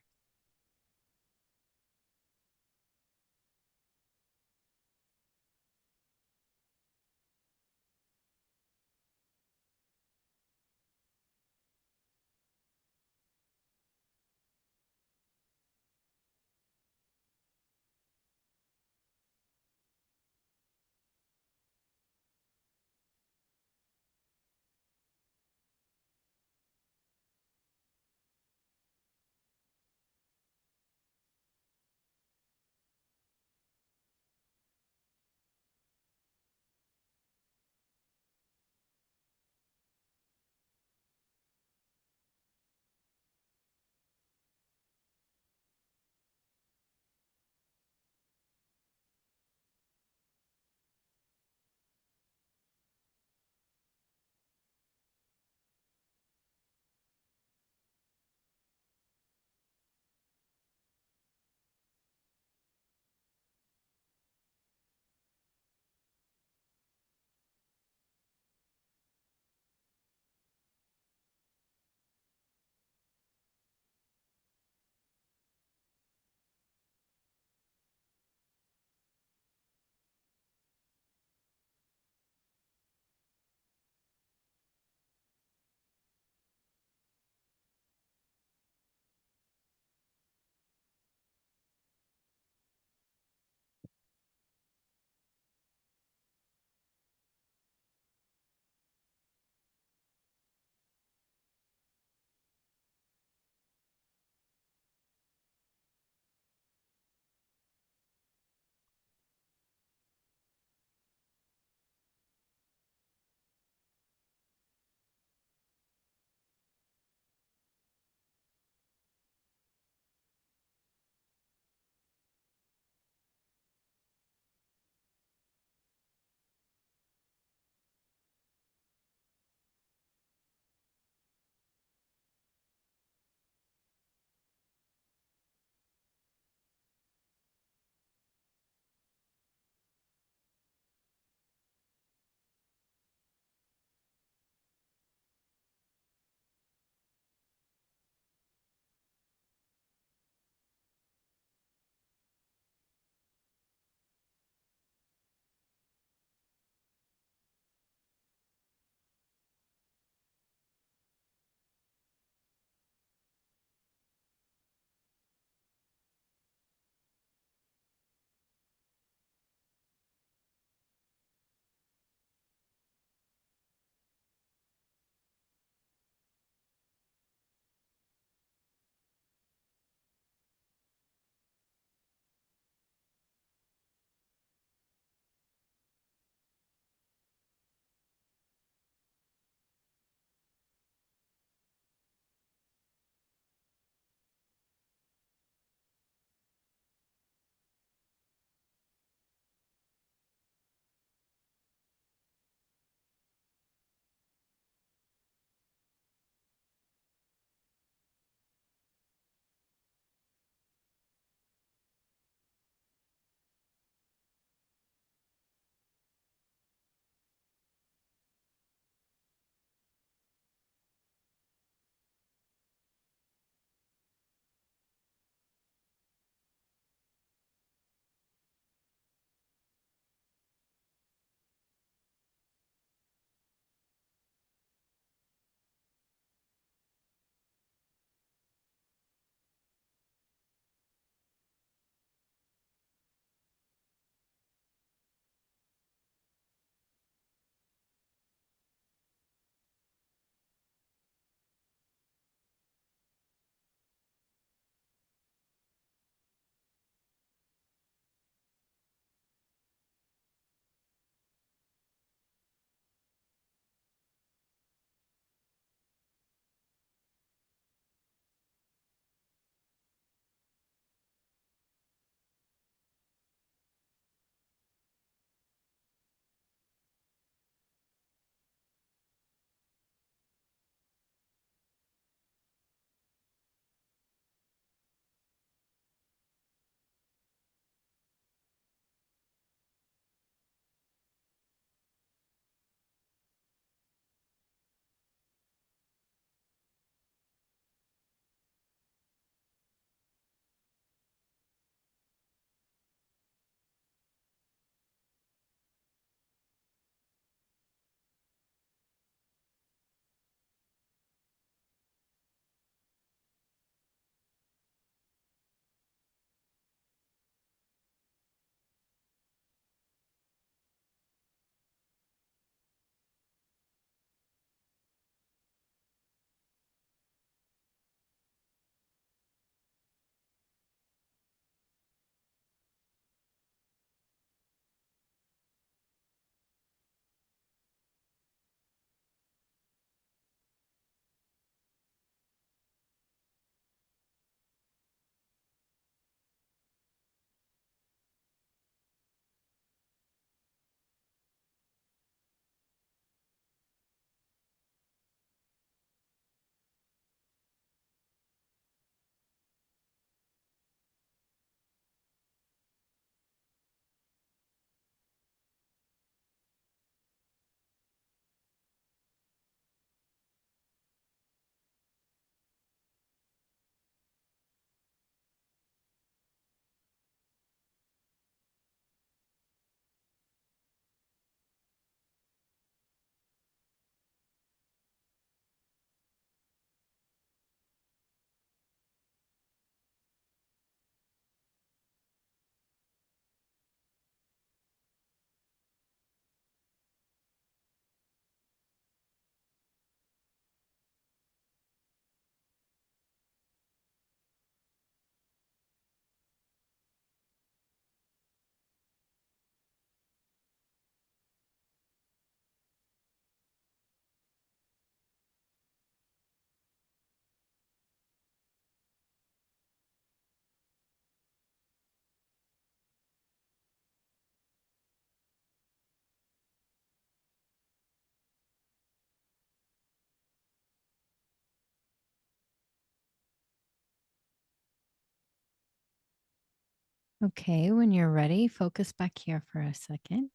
Okay, when you're ready, focus back here for a second.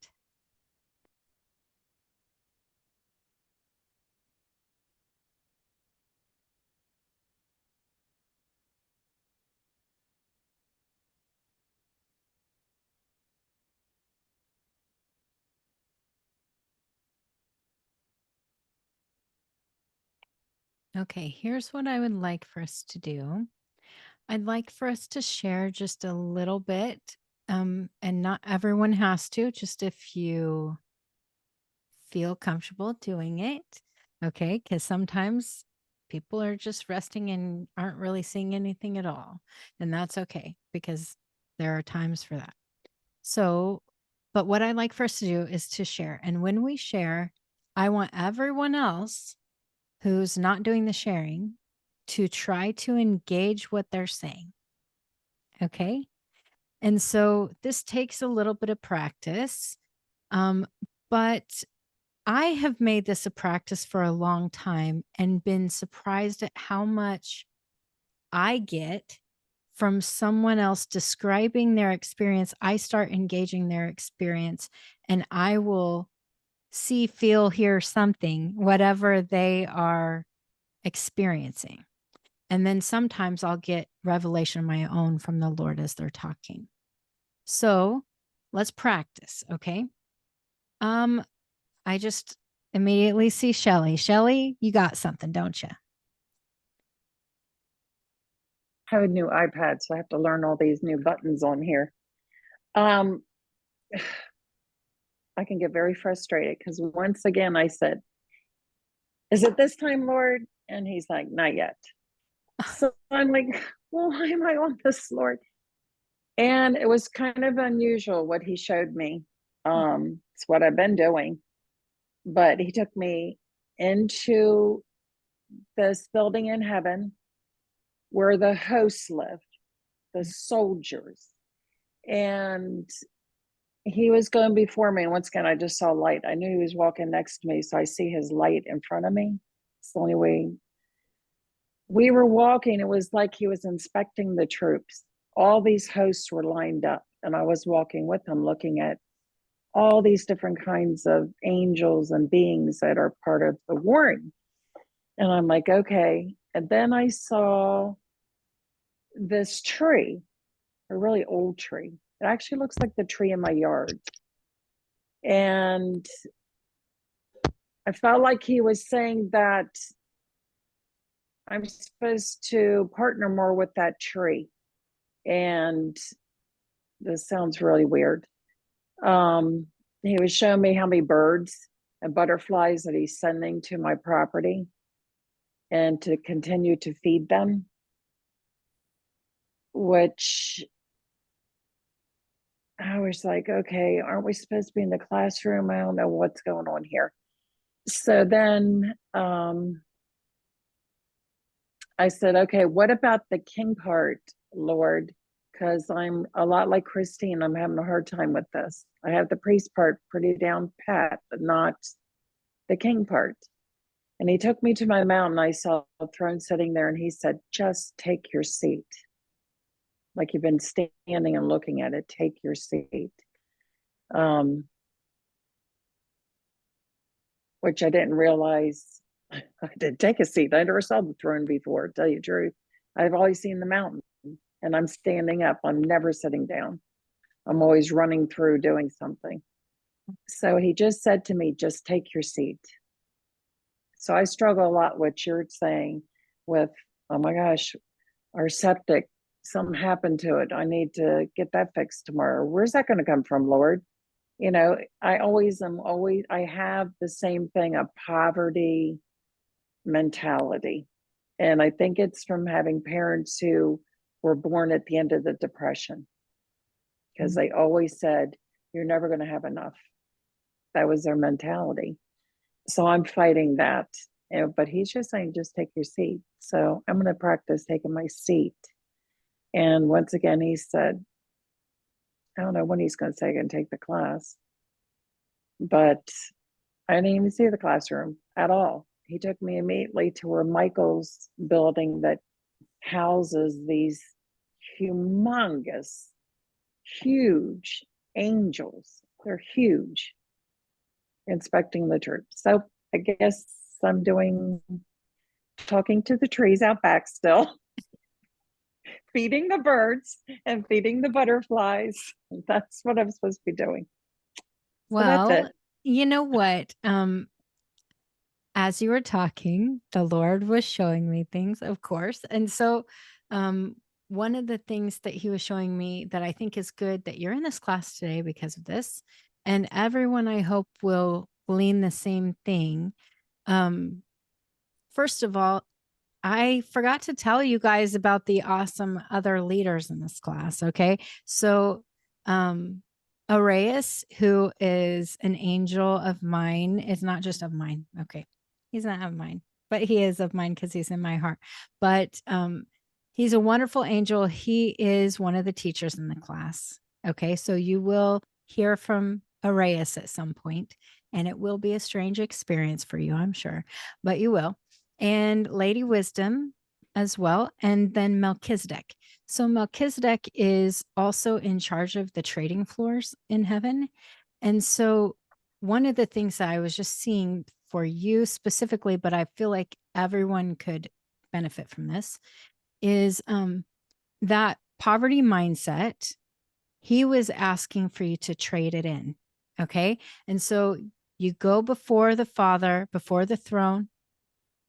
Okay, here's what I would like for us to do. I'd like for us to share just a little bit, and not everyone has to, just if you feel comfortable doing it. Okay, because sometimes people are just resting and aren't really seeing anything at all. And that's okay because there are times for that. So, but what I'd like for us to do is to share. And when we share, I want everyone else who's not doing the sharing to try to engage what they're saying. Okay. And so this takes a little bit of practice. But I have made this a practice for a long time and been surprised at how much I get from someone else describing their experience. I start engaging their experience and I will see, feel, hear something, whatever they are experiencing. And then sometimes I'll get revelation of my own from the Lord as they're talking. So let's practice. Okay. I just immediately see Shelly. Shelly, you got something, don't you? I have a new iPad, so I have to learn all these new buttons on here. I can get very frustrated because once again I said, "Is it this time, Lord?" And he's like, "Not yet." So I'm like, "Well, why am I on this, Lord?" And it was kind of unusual what he showed me. It's what I've been doing, but he took me into this building in heaven where the hosts lived, the soldiers, and he was going before me. And once again, I just saw light. I knew he was walking next to me, so I see his light in front of me. It's the only way. We were walking, it was like he was inspecting the troops. All these hosts were lined up, and I was walking with him, looking at all these different kinds of angels and beings that are part of the warring. And I'm like, okay. And then I saw this tree, a really old tree. It actually looks like the tree in my yard. And I felt like he was saying that I'm supposed to partner more with that tree. And this sounds really weird. He was showing me how many birds and butterflies that he's sending to my property and to continue to feed them, which I was like, okay, aren't we supposed to be in the classroom? I don't know what's going on here. So then I said, okay, what about the king part, Lord? Because I'm a lot like Christine. I'm having a hard time with this. I have the priest part pretty down pat, but not the king part. And he took me to my mountain. I saw a throne sitting there, and he said, just take your seat. Like you've been standing and looking at it, take your seat. Which I didn't realize I did take a seat. I never saw the throne before, to tell you the truth. I've always seen the mountain, and I'm standing up. I'm never sitting down. I'm always running through doing something. So he just said to me, just take your seat. So I struggle a lot with what you're saying with, oh my gosh, our septic, something happened to it. I need to get that fixed tomorrow. Where's that going to come from, Lord? You know, I have the same thing, a poverty mentality. And I think it's from having parents who were born at the end of the Depression, because they always said, you're never going to have enough. That was their mentality. So I'm fighting that. But he's just saying, just take your seat. So I'm going to practice taking my seat. And once again, he said, I don't know when he's going to say I can take the class, but I didn't even see the classroom at all. He took me immediately to where Michael's building that houses these humongous huge angels. They're huge, inspecting the troops. So I guess I'm talking to the trees out back still, feeding the birds and feeding the butterflies. That's what I'm supposed to be doing. So that's Well, it. you know what? As you were talking, the Lord was showing me things, of course. And so, one of the things that he was showing me that I think is good that you're in this class today because of this, and everyone I hope will glean the same thing. First of all, I forgot to tell you guys about the awesome other leaders in this class. Okay. So, Arias, who is an angel of mine, is not just of mine. Okay. He's not of mine, but he is of mine because he's in my heart. But he's a wonderful angel. He is one of the teachers in the class. Okay. So you will hear from Arias at some point, and it will be a strange experience for you, I'm sure, but you will. And Lady Wisdom as well, and then Melchizedek. So Melchizedek is also in charge of the trading floors in heaven. And so one of the things that I was just seeing for you specifically, but I feel like everyone could benefit from this, is that poverty mindset. He was asking for you to trade it in. Okay. And so you go before the Father, before the throne.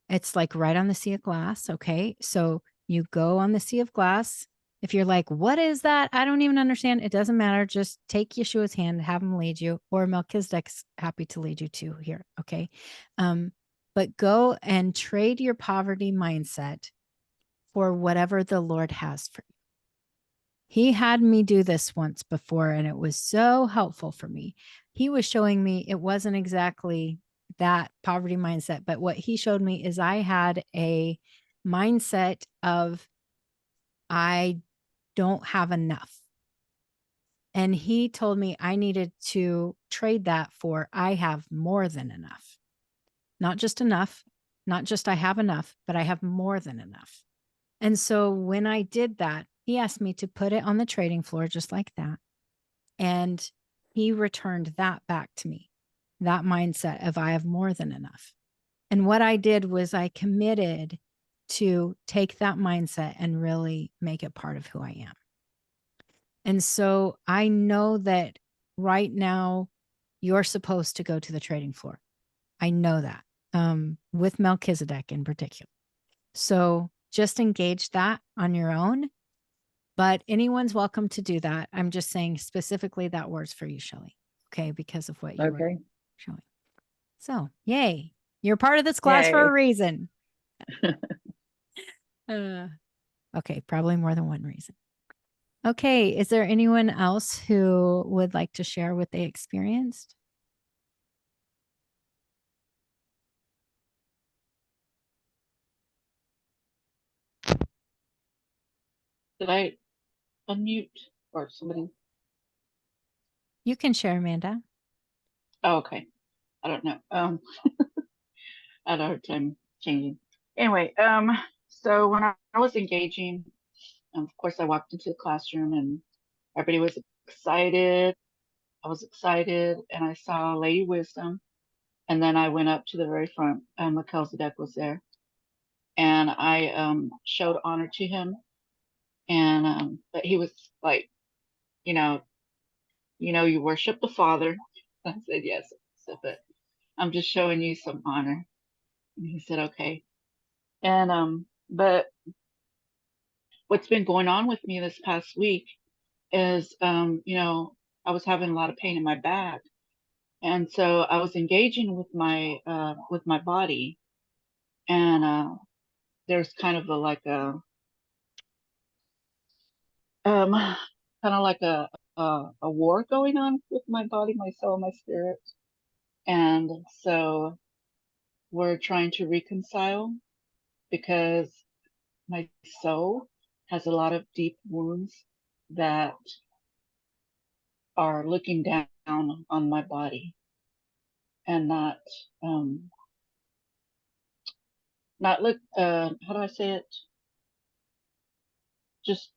It's like right on the sea of glass. Okay. So you go on the sea of glass. If you're like, what is that? I don't even understand. It doesn't matter. Just take Yeshua's hand, have him lead you, or Melchizedek's happy to lead you too here. Okay. But go and trade your poverty mindset for whatever the Lord has for you. He had me do this once before, and it was so helpful for me. He was showing me it wasn't exactly that poverty mindset, but what he showed me is I had a mindset of I don't have enough. And he told me I needed to trade that for I have more than enough. Not just enough, not just I have enough, but I have more than enough. And so when I did that, he asked me to put it on the trading floor just like that. And he returned that back to me, that mindset of I have more than enough. And what I did was I committed to take that mindset and really make it part of who I am. And so I know that right now you're supposed to go to the trading floor. I know that with Melchizedek in particular. So just engage that on your own, but anyone's welcome to do that. I'm just saying specifically that word's for you, Shelley. Okay. Because of what you were showing. So yay. You're part of this class for a reason. Okay. Probably more than one reason. Okay. Is there anyone else who would like to share what they experienced? Did I unmute or somebody? You can share, Amanda. Oh, okay. I don't know. I had a hard time changing. Anyway, so when I was engaging, of course, I walked into the classroom and everybody was excited. I was excited, and I saw Lady Wisdom, and then I went up to the very front, and Melchizedek was there, and I showed honor to him, and but he was like, you know, you worship the Father. I said yes, so, but I'm just showing you some honor. And he said okay, and but what's been going on with me this past week is, I was having a lot of pain in my back, and so I was engaging with my body, and there's kind of kind of like a war going on with my body, my soul, my spirit, and so we're trying to reconcile because my soul has a lot of deep wounds that are looking down on my body and not look how do I say it, just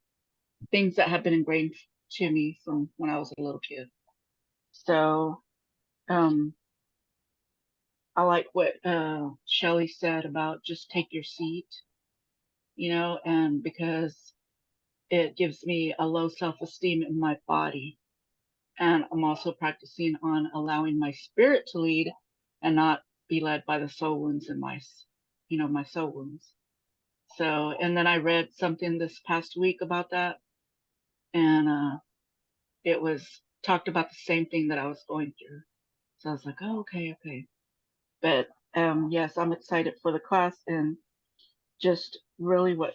things that have been ingrained to me from when I was a little kid. So I like what Shelley said about just take your seat, and because it gives me a low self-esteem in my body. And I'm also practicing on allowing my spirit to lead and not be led by the soul wounds in my soul wounds. So, and then I read something this past week about that, and it was talked about the same thing that I was going through. So I was like, oh, okay. But yes, I'm excited for the class, and just really what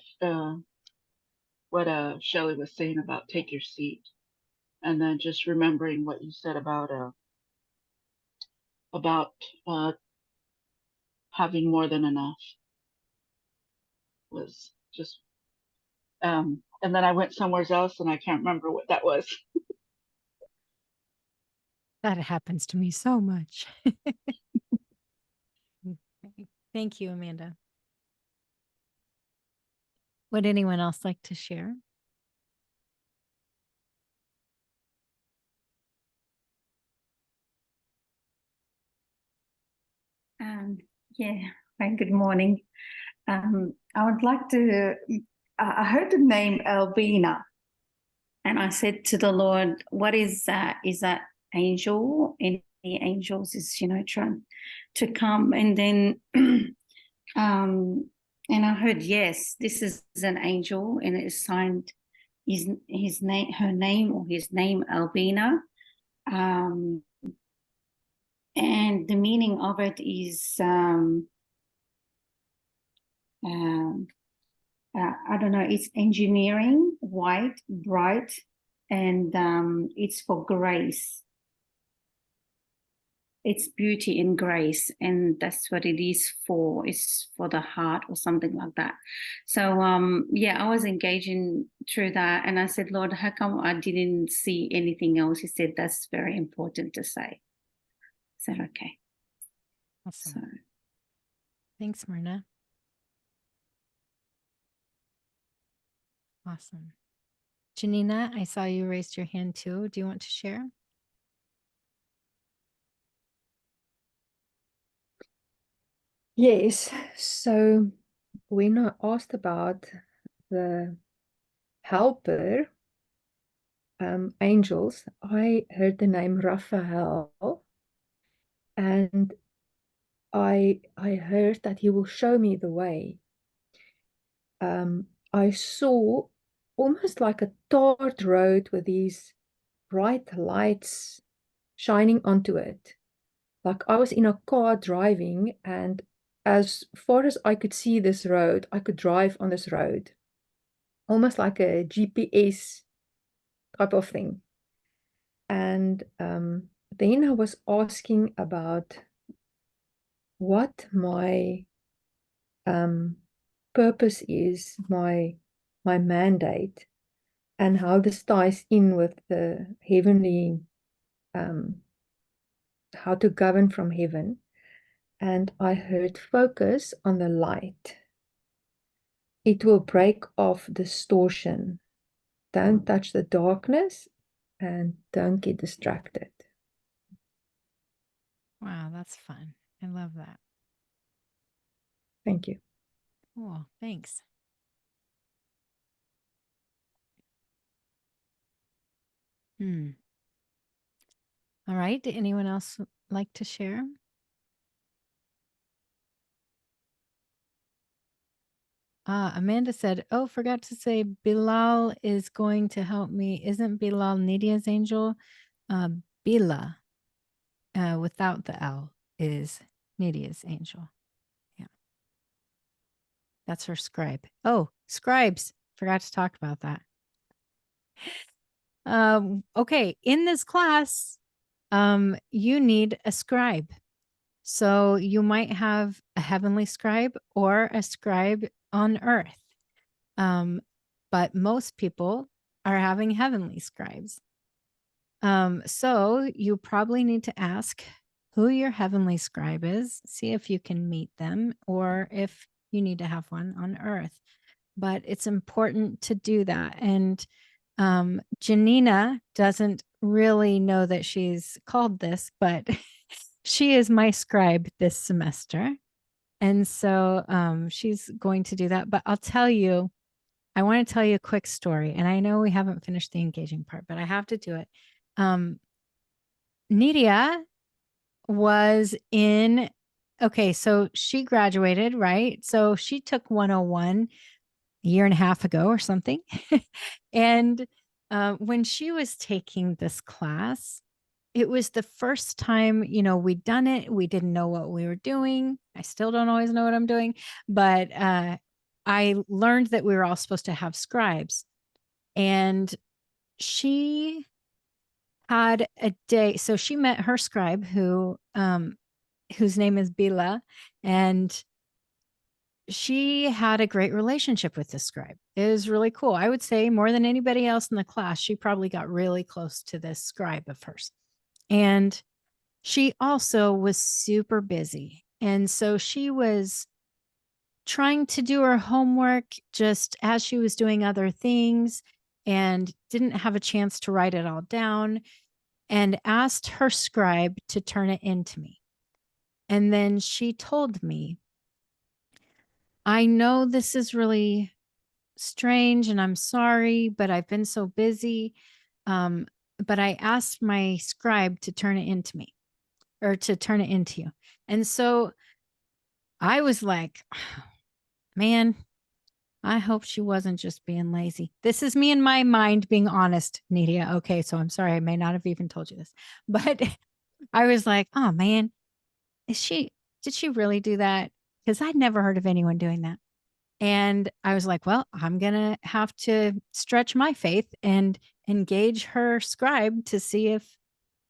Shelley was saying about take your seat, and then just remembering what you said about having more than enough was just and then I went somewhere else and I can't remember what that was. That happens to me so much. Thank you, Amanda. Would anyone else like to share? Yeah, hi, good morning. I would like to, I heard the name Albina, and I said to the Lord, what is that? Is that angel? Any angels is, trying to come. And then, and I heard, yes, this is an angel, and it is signed his name, her name, or his name, Albina. And the meaning of it is, I don't know, it's engineering, white, bright, and it's for grace. It's beauty and grace, and that's what it is for. It's for the heart or something like that. So yeah, I was engaging through that, and I said, Lord, how come I didn't see anything else? He said, that's very important to say. I said, okay. Awesome. So. Thanks, Myrna. Awesome. Janina, I saw you raised your hand too. Do you want to share? Yes. So when I asked about the helper angels, I heard the name Raphael, and I heard that he will show me the way. I saw almost like a tarred road with these bright lights shining onto it. Like I was in a car driving, and as far as I could see this road, I could drive on this road. Almost like a GPS type of thing. And then I was asking about what my purpose is, my mandate, and how this ties in with the heavenly, how to govern from heaven. And I heard focus on the light. It will break off distortion. Don't touch the darkness and don't get distracted. Wow, that's fun. I love that. Thank you. Cool. Thanks. All right. Did anyone else like to share? Amanda said, oh, forgot to say Bilal is going to help me. Isn't Bilal Nidia's angel? Bila, without the L, is Nidia's angel. Yeah. That's her scribe. Oh, scribes. Forgot to talk about that. Okay. In this class, you need a scribe. So you might have a heavenly scribe or a scribe on earth. But most people are having heavenly scribes. So you probably need to ask who your heavenly scribe is, see if you can meet them, or if you need to have one on earth. But it's important to do that. And Janina doesn't really know that she's called this, but she is my scribe this semester. And so she's going to do that. But I'll tell you, I want to tell you a quick story. And I know we haven't finished the engaging part, but I have to do it. Nidia was in, okay, so she graduated, right? So she took 101 a year and a half ago or something. And when she was taking this class, it was the first time, you know, we'd done it. We didn't know what we were doing. I still don't always know what I'm doing, but I learned that we were all supposed to have scribes. And she had a day. So she met her scribe whose name is Bila, and she had a great relationship with the scribe. It was really cool. I would say more than anybody else in the class, she probably got really close to this scribe of hers. And she also was super busy. And so she was trying to do her homework just as she was doing other things and didn't have a chance to write it all down, and asked her scribe to turn it into me. And then she told me, I know this is really strange and I'm sorry, but I've been so busy. But I asked my scribe to turn it into me, or to turn it into you. And so I was like, man, I hope she wasn't just being lazy. This is me in my mind being honest, Nidia. Okay, so I'm sorry. I may not have even told you this, but I was like, oh man, did she really do that? Because I'd never heard of anyone doing that. And I was like, well, I'm going to have to stretch my faith and engage her scribe to see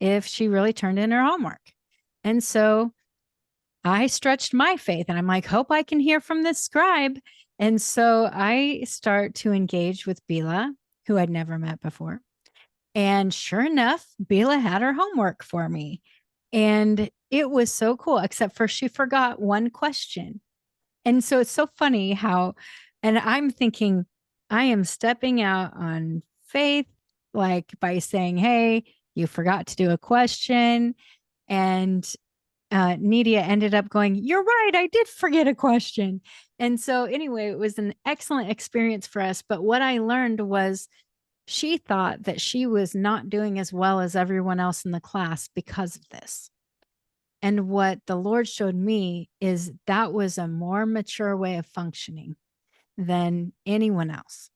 if she really turned in her homework. And so I stretched my faith and I'm like, hope I can hear from this scribe. And so I start to engage with Bila, who I'd never met before. And sure enough, Bila had her homework for me. And it was so cool, except for she forgot one question. And so it's so funny how, and I'm thinking, I am stepping out on faith, like by saying, hey, you forgot to do a question. And Nidia ended up going, you're right, I did forget a question. And so anyway, it was an excellent experience for us. But what I learned was she thought that she was not doing as well as everyone else in the class because of this. And what the Lord showed me is that was a more mature way of functioning than anyone else,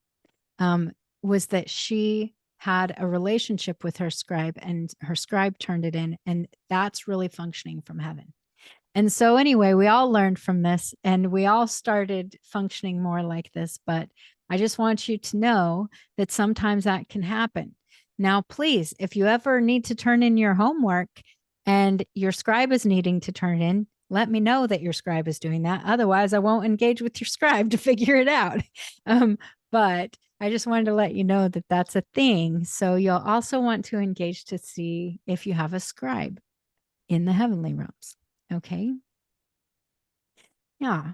was that she had a relationship with her scribe and her scribe turned it in. And that's really functioning from heaven. And so anyway, we all learned from this and we all started functioning more like this. But I just want you to know that sometimes that can happen. Now, please, if you ever need to turn in your homework and your scribe is needing to turn in, let me know that your scribe is doing that. Otherwise, I won't engage with your scribe to figure it out. But I just wanted to let you know that that's a thing. So you'll also want to engage to see if you have a scribe in the heavenly realms. Okay. Yeah.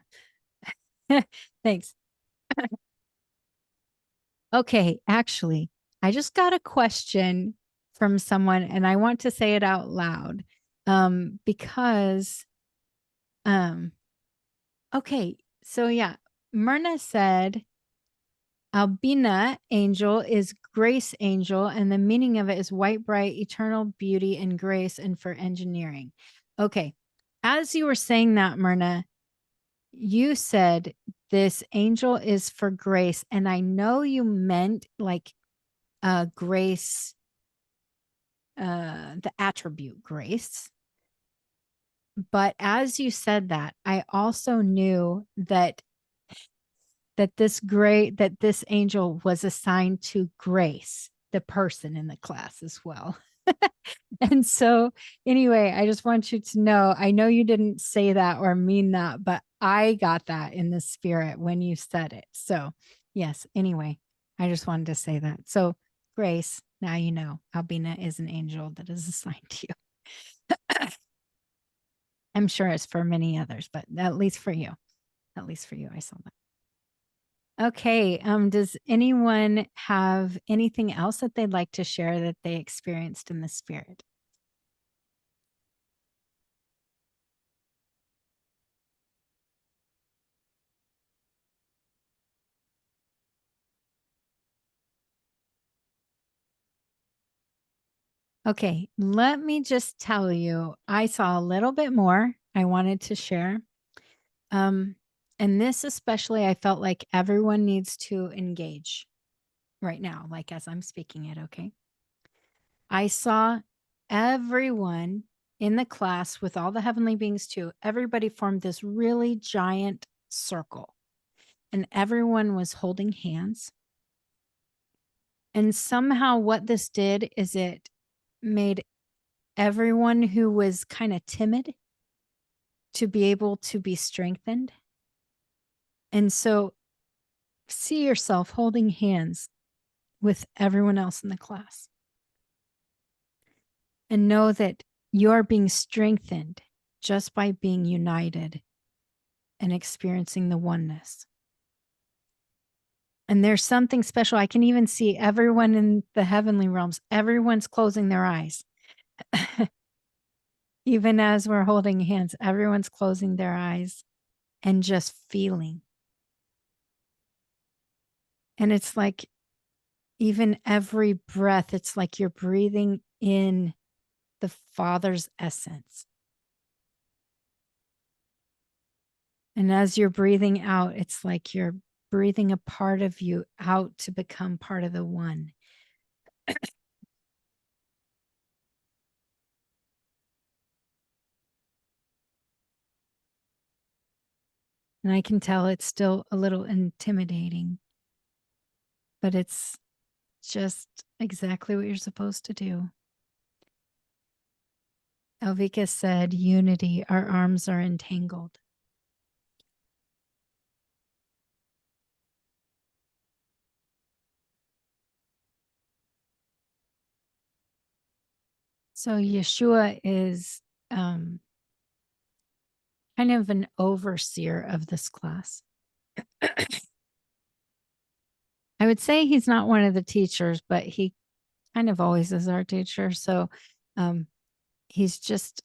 Thanks. Okay. Actually, I just got a question from someone and I want to say it out loud. Because, okay. So yeah, Myrna said, Albina angel is grace angel, and the meaning of it is white, bright, eternal beauty and grace, and for engineering. Okay. As you were saying that, Myrna, you said this angel is for grace. And I know you meant like grace, the attribute grace. But as you said that, I also knew that this angel was assigned to Grace, the person in the class as well. And so anyway, I just want you to know, I know you didn't say that or mean that, but I got that in the spirit when you said it. So yes, anyway, I just wanted to say that. So Grace, now you know, Albina is an angel that is assigned to you. I'm sure it's for many others, but at least for you, I saw that. Okay. Does anyone have anything else that they'd like to share that they experienced in the spirit? Okay, let me just tell you, I saw a little bit more I wanted to share. And this especially, I felt like everyone needs to engage right now, like as I'm speaking it, okay? I saw everyone in the class with all the heavenly beings too. Everybody formed this really giant circle, and everyone was holding hands. And somehow, what this did is it made everyone who was kind of timid to be able to be strengthened. And so, see yourself holding hands with everyone else in the class and know that you're being strengthened just by being united and experiencing the oneness. And there's something special. I can even see everyone in the heavenly realms, everyone's closing their eyes. Even as we're holding hands, everyone's closing their eyes and just feeling. And it's like, even every breath, it's like you're breathing in the Father's essence. And as you're breathing out, it's like you're breathing a part of you out to become part of the one. And I can tell it's still a little intimidating, but it's just exactly what you're supposed to do. Elvika said, unity, our arms are entangled. So Yeshua is kind of an overseer of this class. I would say he's not one of the teachers, but he kind of always is our teacher. So he's just,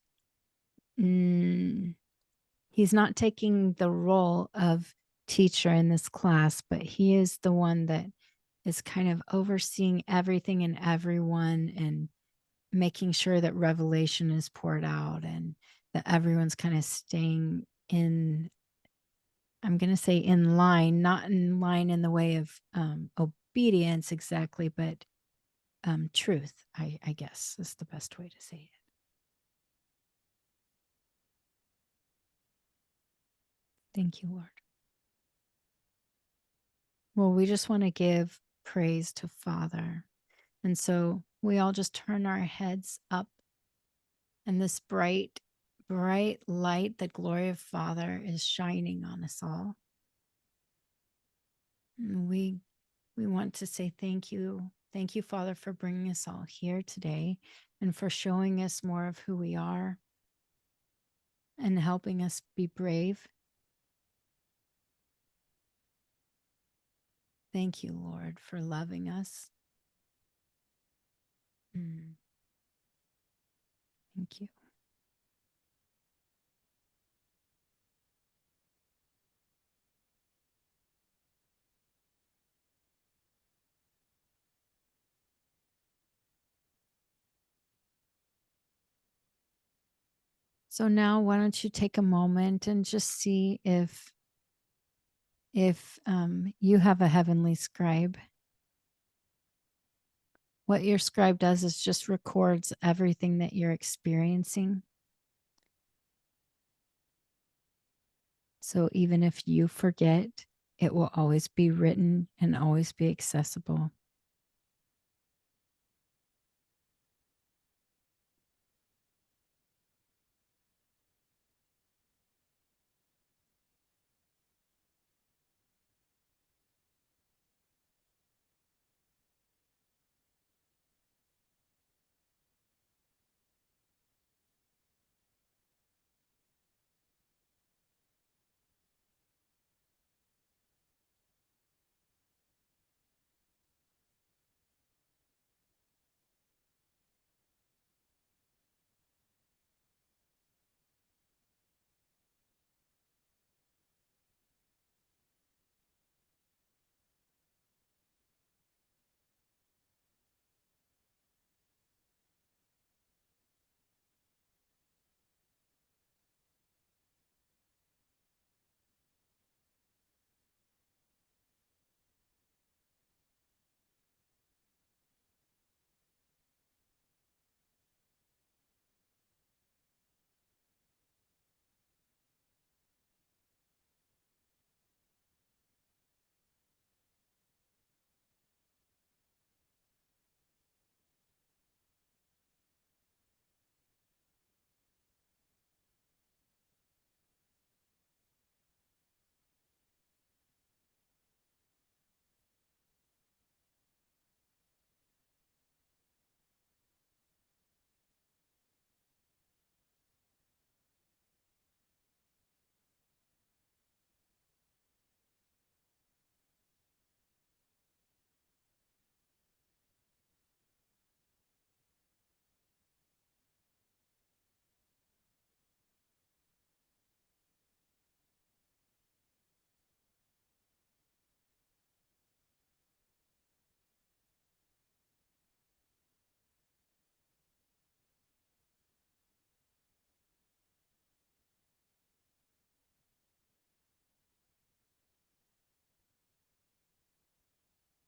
he's not taking the role of teacher in this class, but he is the one that is kind of overseeing everything and everyone and making sure that revelation is poured out and that everyone's kind of staying in, I'm going to say in line, not in line in the way of obedience exactly, but truth, I guess is the best way to say it. Thank you, Lord. Well, we just want to give praise to Father. And so we all just turn our heads up, and this bright, bright light, the glory of Father, is shining on us all. And we want to say thank you. Thank you, Father, for bringing us all here today and for showing us more of who we are and helping us be brave. Thank you, Lord, for loving us. Thank you. So now why don't you take a moment and just see if you have a heavenly scribe. What your scribe does is just records everything that you're experiencing. So even if you forget, it will always be written and always be accessible.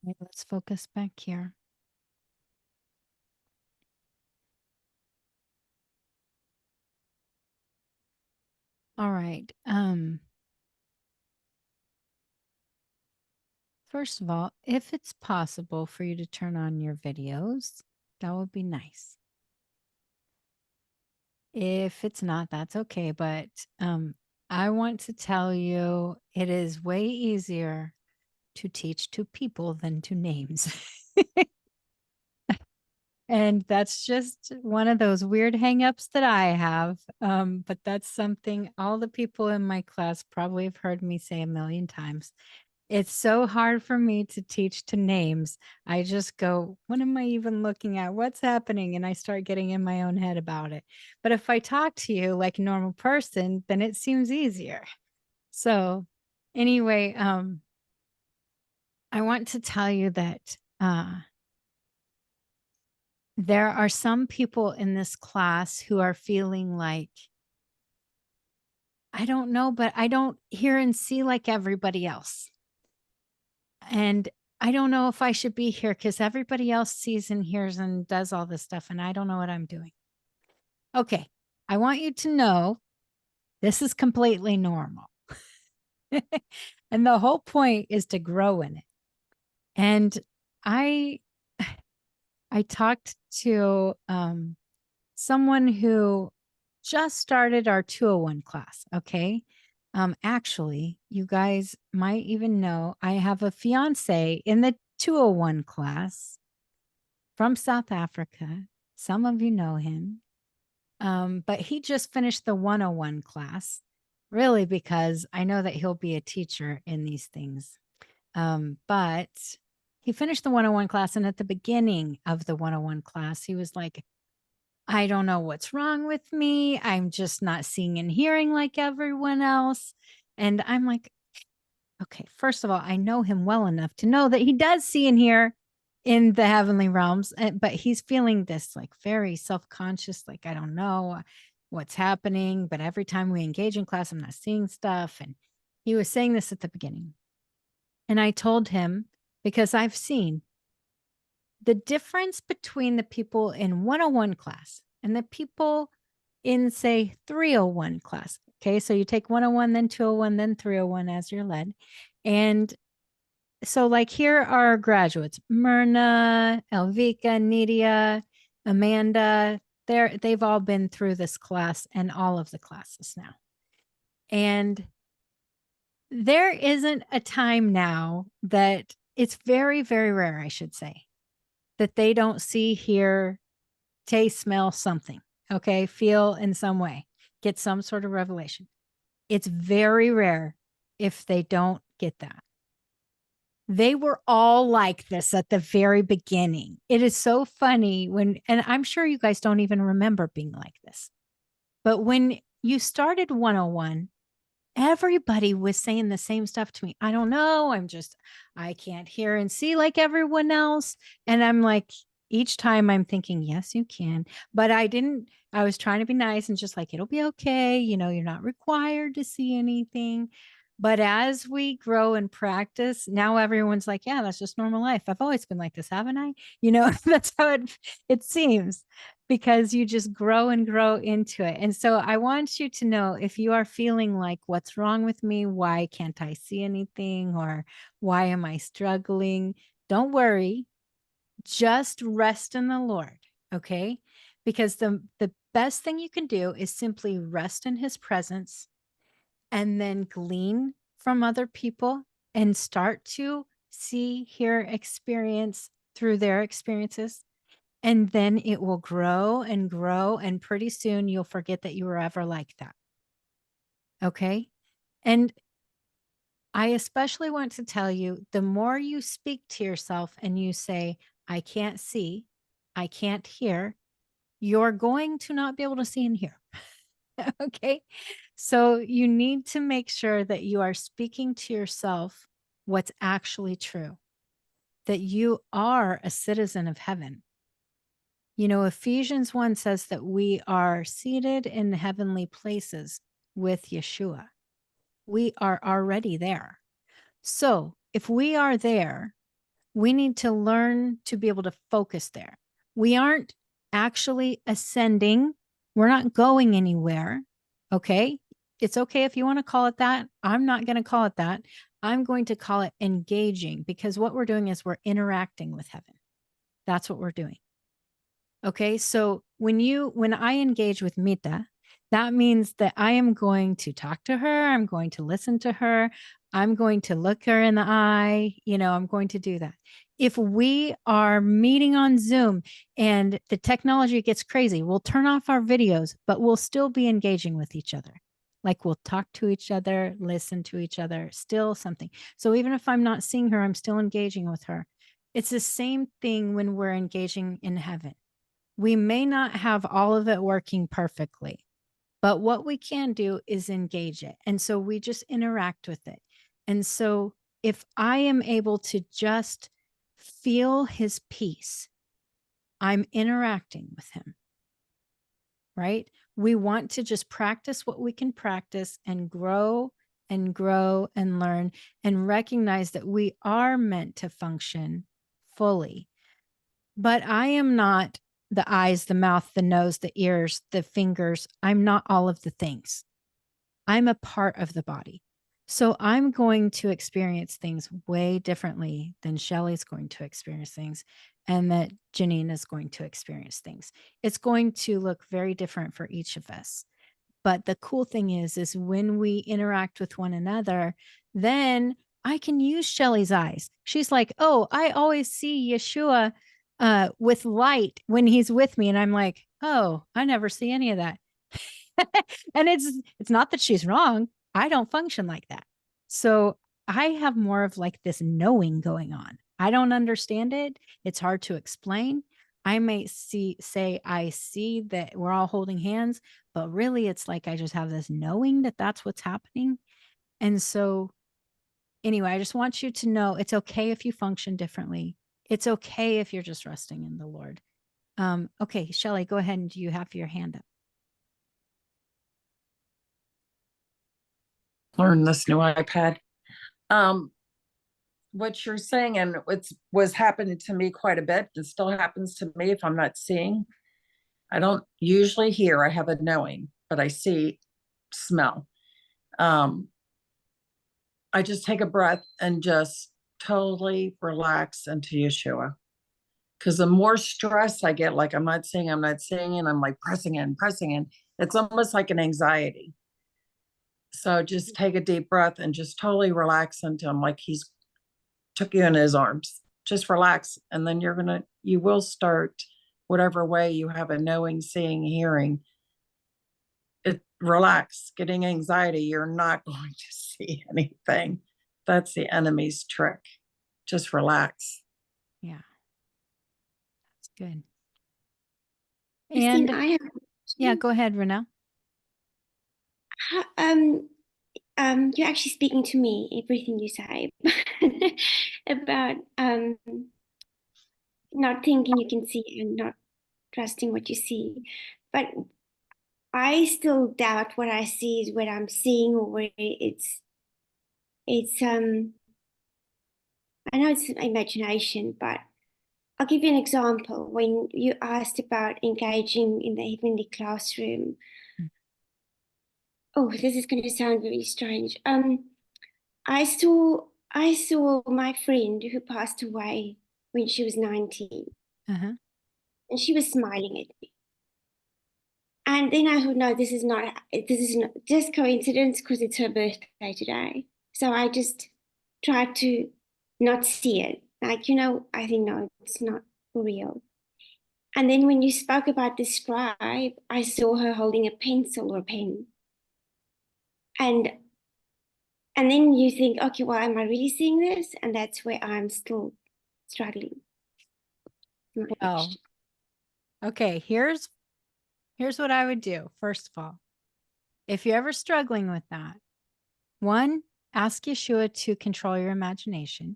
Okay, let's focus back here. All right. First of all, if it's possible for you to turn on your videos, that would be nice. If it's not, that's okay. But I want to tell you, it is way easier to teach to people than to names. And that's just one of those weird hangups that I have. But that's something all the people in my class probably have heard me say a million times. It's so hard for me to teach to names. I just go, what am I even looking at? What's happening? And I start getting in my own head about it. But if I talk to you like a normal person, then it seems easier. So anyway, I want to tell you that there are some people in this class who are feeling like, I don't know, but I don't hear and see like everybody else. And I don't know if I should be here because everybody else sees and hears and does all this stuff, and I don't know what I'm doing. Okay, I want you to know this is completely normal. And the whole point is to grow in it. And I talked to someone who just started our 201 class. Okay. Actually, you guys might even know I have a fiance in the 201 class from South Africa. Some of you know him. But he just finished the 101 class, really, because I know that he'll be a teacher in these things. But he finished the 101 class, and at the beginning of the 101 class, he was like, I don't know what's wrong with me. I'm just not seeing and hearing like everyone else. And I'm like, okay, first of all, I know him well enough to know that he does see and hear in the heavenly realms, but he's feeling this like very self-conscious, like, I don't know what's happening, but every time we engage in class, I'm not seeing stuff. And he was saying this at the beginning. And I told him, because I've seen the difference between the people in 101 class and the people in, say, 301 class. Okay, so you take 101, then 201, then 301 as you're led. And so, like, here are graduates: Myrna, Elvika, Nidia, Amanda. They've all been through this class and all of the classes now. And there isn't a time now that it's very, very rare, I should say, that they don't see, hear, taste, smell something, okay, feel in some way, get some sort of revelation. It's very rare if they don't get that. They were all like this at the very beginning. It is so funny and I'm sure you guys don't even remember being like this, but when you started 101, everybody was saying the same stuff to me. I don't know. I can't hear and see like everyone else. And I'm like, each time I'm thinking, yes, you can. But I was trying to be nice and just like, it'll be okay. You know, you're not required to see anything. But as we grow and practice, now everyone's like, yeah, that's just normal life. I've always been like this, haven't I? You know, that's how it seems, because you just grow and grow into it. And so I want you to know, if you are feeling like, what's wrong with me? Why can't I see anything? Or why am I struggling? Don't worry. Just rest in the Lord. Okay. Because the best thing you can do is simply rest in his presence and then glean from other people and start to see, hear, experience through their experiences. And then it will grow and grow. And pretty soon you'll forget that you were ever like that. Okay. And I especially want to tell you, the more you speak to yourself and you say, I can't see, I can't hear, you're going to not be able to see and hear. Okay. So you need to make sure that you are speaking to yourself what's actually true, that you are a citizen of heaven. You know, Ephesians 1 says that we are seated in heavenly places with Yeshua. We are already there. So if we are there, We need to learn to be able to focus there. We aren't actually ascending. We're not going anywhere. Okay. It's okay if you want to call it that. I'm not going to call it that. I'm going to call it engaging, because what we're doing is we're interacting with heaven. That's what we're doing. Okay. So when I engage with Mita, that means that I am going to talk to her. I'm going to listen to her. I'm going to look her in the eye. I'm going to do that. If we are meeting on Zoom and the technology gets crazy, we'll turn off our videos, but we'll still be engaging with each other. Like we'll talk to each other, listen to each other, still something. So even if I'm not seeing her, I'm still engaging with her. It's the same thing when we're engaging in heaven. We may not have all of it working perfectly, but what we can do is engage it. And so we just interact with it. And so if I am able to just feel his peace, I'm interacting with him, right? We want to just practice what we can practice and grow and grow and learn and recognize that we are meant to function fully. But I am not the eyes, the mouth, the nose, the ears, the fingers. I'm not all of the things. I'm a part of the body. So I'm going to experience things way differently than Shelley's going to experience things, and that Janine is going to experience things. It's going to look very different for each of us. But the cool thing is when we interact with one another, then I can use Shelley's eyes. She's like, oh, I always see Yeshua with light when he's with me. And I'm like, oh, I never see any of that. And it's not that she's wrong. I don't function like that. So I have more of like this knowing going on. I don't understand it. It's hard to explain. I may say I see that we're all holding hands, but really it's like I just have this knowing that that's what's happening. And so anyway, I just want you to know it's okay if you function differently. It's okay if you're just resting in the Lord. Okay, Shelley, go ahead, and you have your hand up. Learn this new iPad. What you're saying, and was happening to me quite a bit, it still happens to me if I'm not seeing. I don't usually hear, I have a knowing, but I see, smell. I just take a breath and just totally relax into Yeshua. Because the more stress I get, like I'm not seeing, and I'm like pressing in. It's almost like an anxiety. So just take a deep breath and just totally relax into him, like he's took you in his arms. Just relax. And then you will start whatever way you have a knowing, seeing, hearing. Relax. Getting anxiety, you're not going to see anything. That's the enemy's trick. Just relax. Yeah. That's good. Christine, And I have yeah, go ahead, Renelle. You're actually speaking to me, everything you say about not thinking you can see and not trusting what you see. But I still doubt what I see is what I'm seeing, or where it's I know it's imagination, but I'll give you an example. When you asked about engaging in the heavenly classroom, oh, this is going to sound very strange. I saw my friend who passed away when she was 19, Uh-huh. and she was smiling at me. And then I thought, no, this is not just coincidence because it's her birthday today. So I just tried to not see it. Like, I think, no, it's not real. And then when you spoke about the scribe, I saw her holding a pencil or a pen. And then you think, okay, well, am I really seeing this? And that's where I'm still struggling. Well, okay, here's what I would do. First of all, if you're ever struggling with that, one, ask Yeshua to control your imagination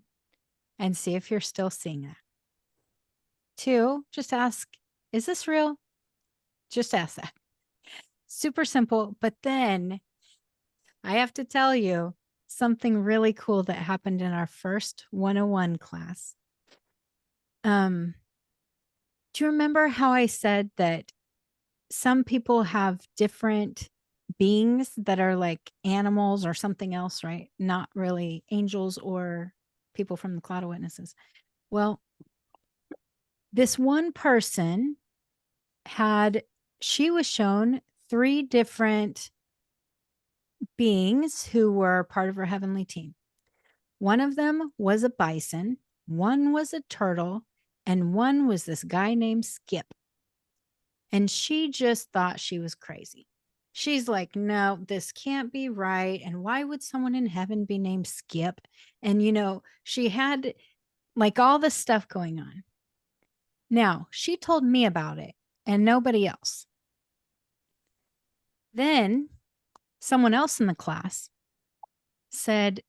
and see if you're still seeing that. Two, just ask, is this real? Just ask that. Super simple. But then I have to tell you something really cool that happened in our first 101 class. Do you remember how I said that some people have different beings that are like animals or something else, right? Not really angels or people from the cloud of witnesses. Well, this one person she was shown 3 different beings who were part of her heavenly team. One of them was a bison, one was a turtle, and one was this guy named Skip. And she just thought she was crazy. She's like, no, this can't be right. And why would someone in heaven be named Skip? And, she had like all this stuff going on. Now, she told me about it and nobody else. Then someone else in the class said,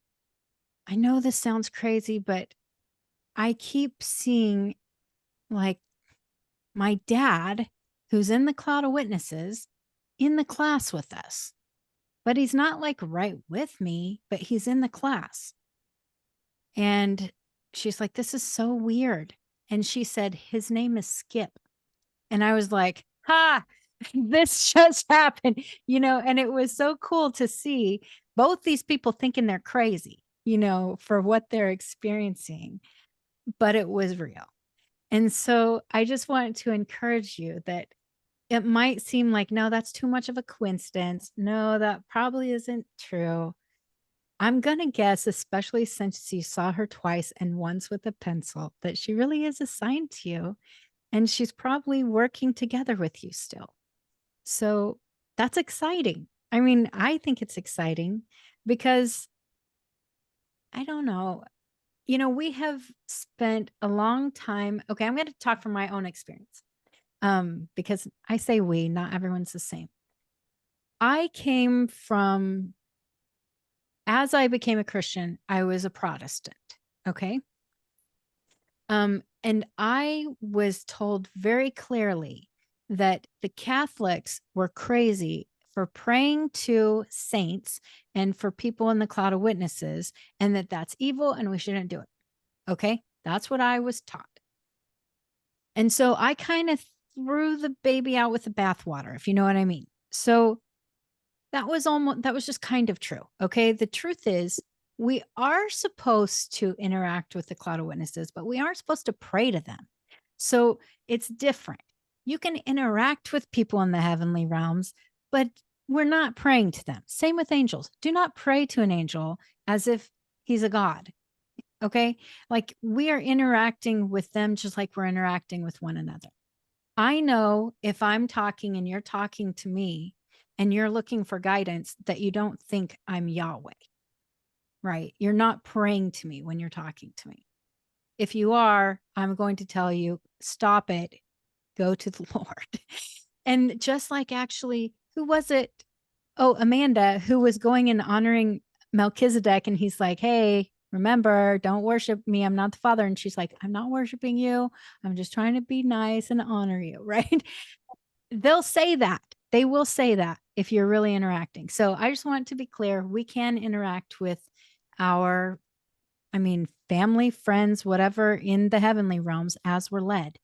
I know this sounds crazy, but I keep seeing like my dad, who's in the cloud of witnesses, in the class with us. But he's not like right with me, but he's in the class. And she's like, this is so weird. And she said, his name is Skip. And I was like, ha, this just happened, and it was so cool to see both these people thinking they're crazy, for what they're experiencing, but it was real. And so I just wanted to encourage you that it might seem like, no, that's too much of a coincidence. No, that probably isn't true. I'm going to guess, especially since you saw her twice and once with a pencil, that she really is assigned to you and she's probably working together with you still. So that's exciting. I mean, I think it's exciting because I don't know. We have spent a long time. Okay, I'm going to talk from my own experience. Because I say we, not everyone's the same. I came from, as I became a Christian, I was a Protestant. Okay. And I was told very clearly that the Catholics were crazy for praying to saints and for people in the cloud of witnesses, and that that's evil and we shouldn't do it. Okay. That's what I was taught. And so I kind of threw the baby out with the bathwater, if you know what I mean. So that was just kind of true. Okay. The truth is, we are supposed to interact with the cloud of witnesses, but we aren't supposed to pray to them. So it's different. You can interact with people in the heavenly realms, but we're not praying to them. Same with angels. Do not pray to an angel as if he's a god. Okay. Like we are interacting with them just like we're interacting with one another. I know if I'm talking and you're talking to me and you're looking for guidance that you don't think I'm Yahweh, right? You're not praying to me when you're talking to me. If you are, I'm going to tell you, stop it, go to the Lord. And just like actually, who was it? Oh, Amanda, who was going and honoring Melchizedek. And he's like, hey, remember, don't worship me. I'm not the Father. And she's like, I'm not worshiping you. I'm just trying to be nice and honor you, right? They'll say that. They will say that if you're really interacting. So I just want to be clear. We can interact with our, family, friends, whatever in the heavenly realms as we're led.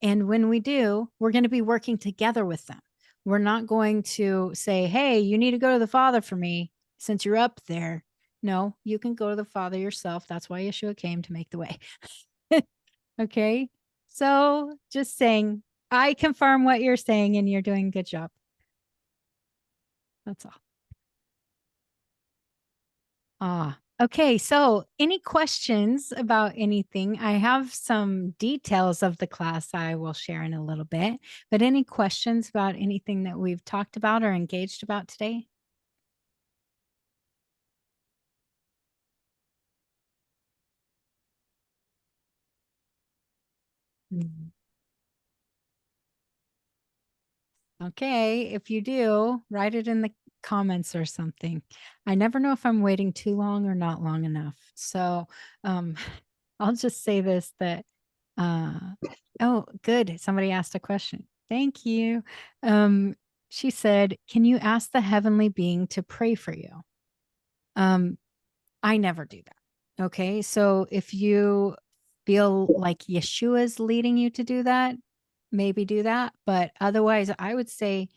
And when we do, we're going to be working together with them. We're not going to say, hey, you need to go to the Father for me since you're up there. No, you can go to the Father yourself. That's why Yeshua came, to make the way. Okay. So just saying, I confirm what you're saying and you're doing a good job. That's all. Okay. So any questions about anything? I have some details of the class I will share in a little bit, but any questions about anything that we've talked about or engaged about today? Okay, if you do, write it in the comments or something. I never know if I'm waiting too long or not long enough. So I'll just say this, that oh, good. Somebody asked a question. Thank you. She said, can you ask the heavenly being to pray for you? I never do that. Okay. So if you feel like Yeshua's leading you to do that, maybe do that. But otherwise, I would say,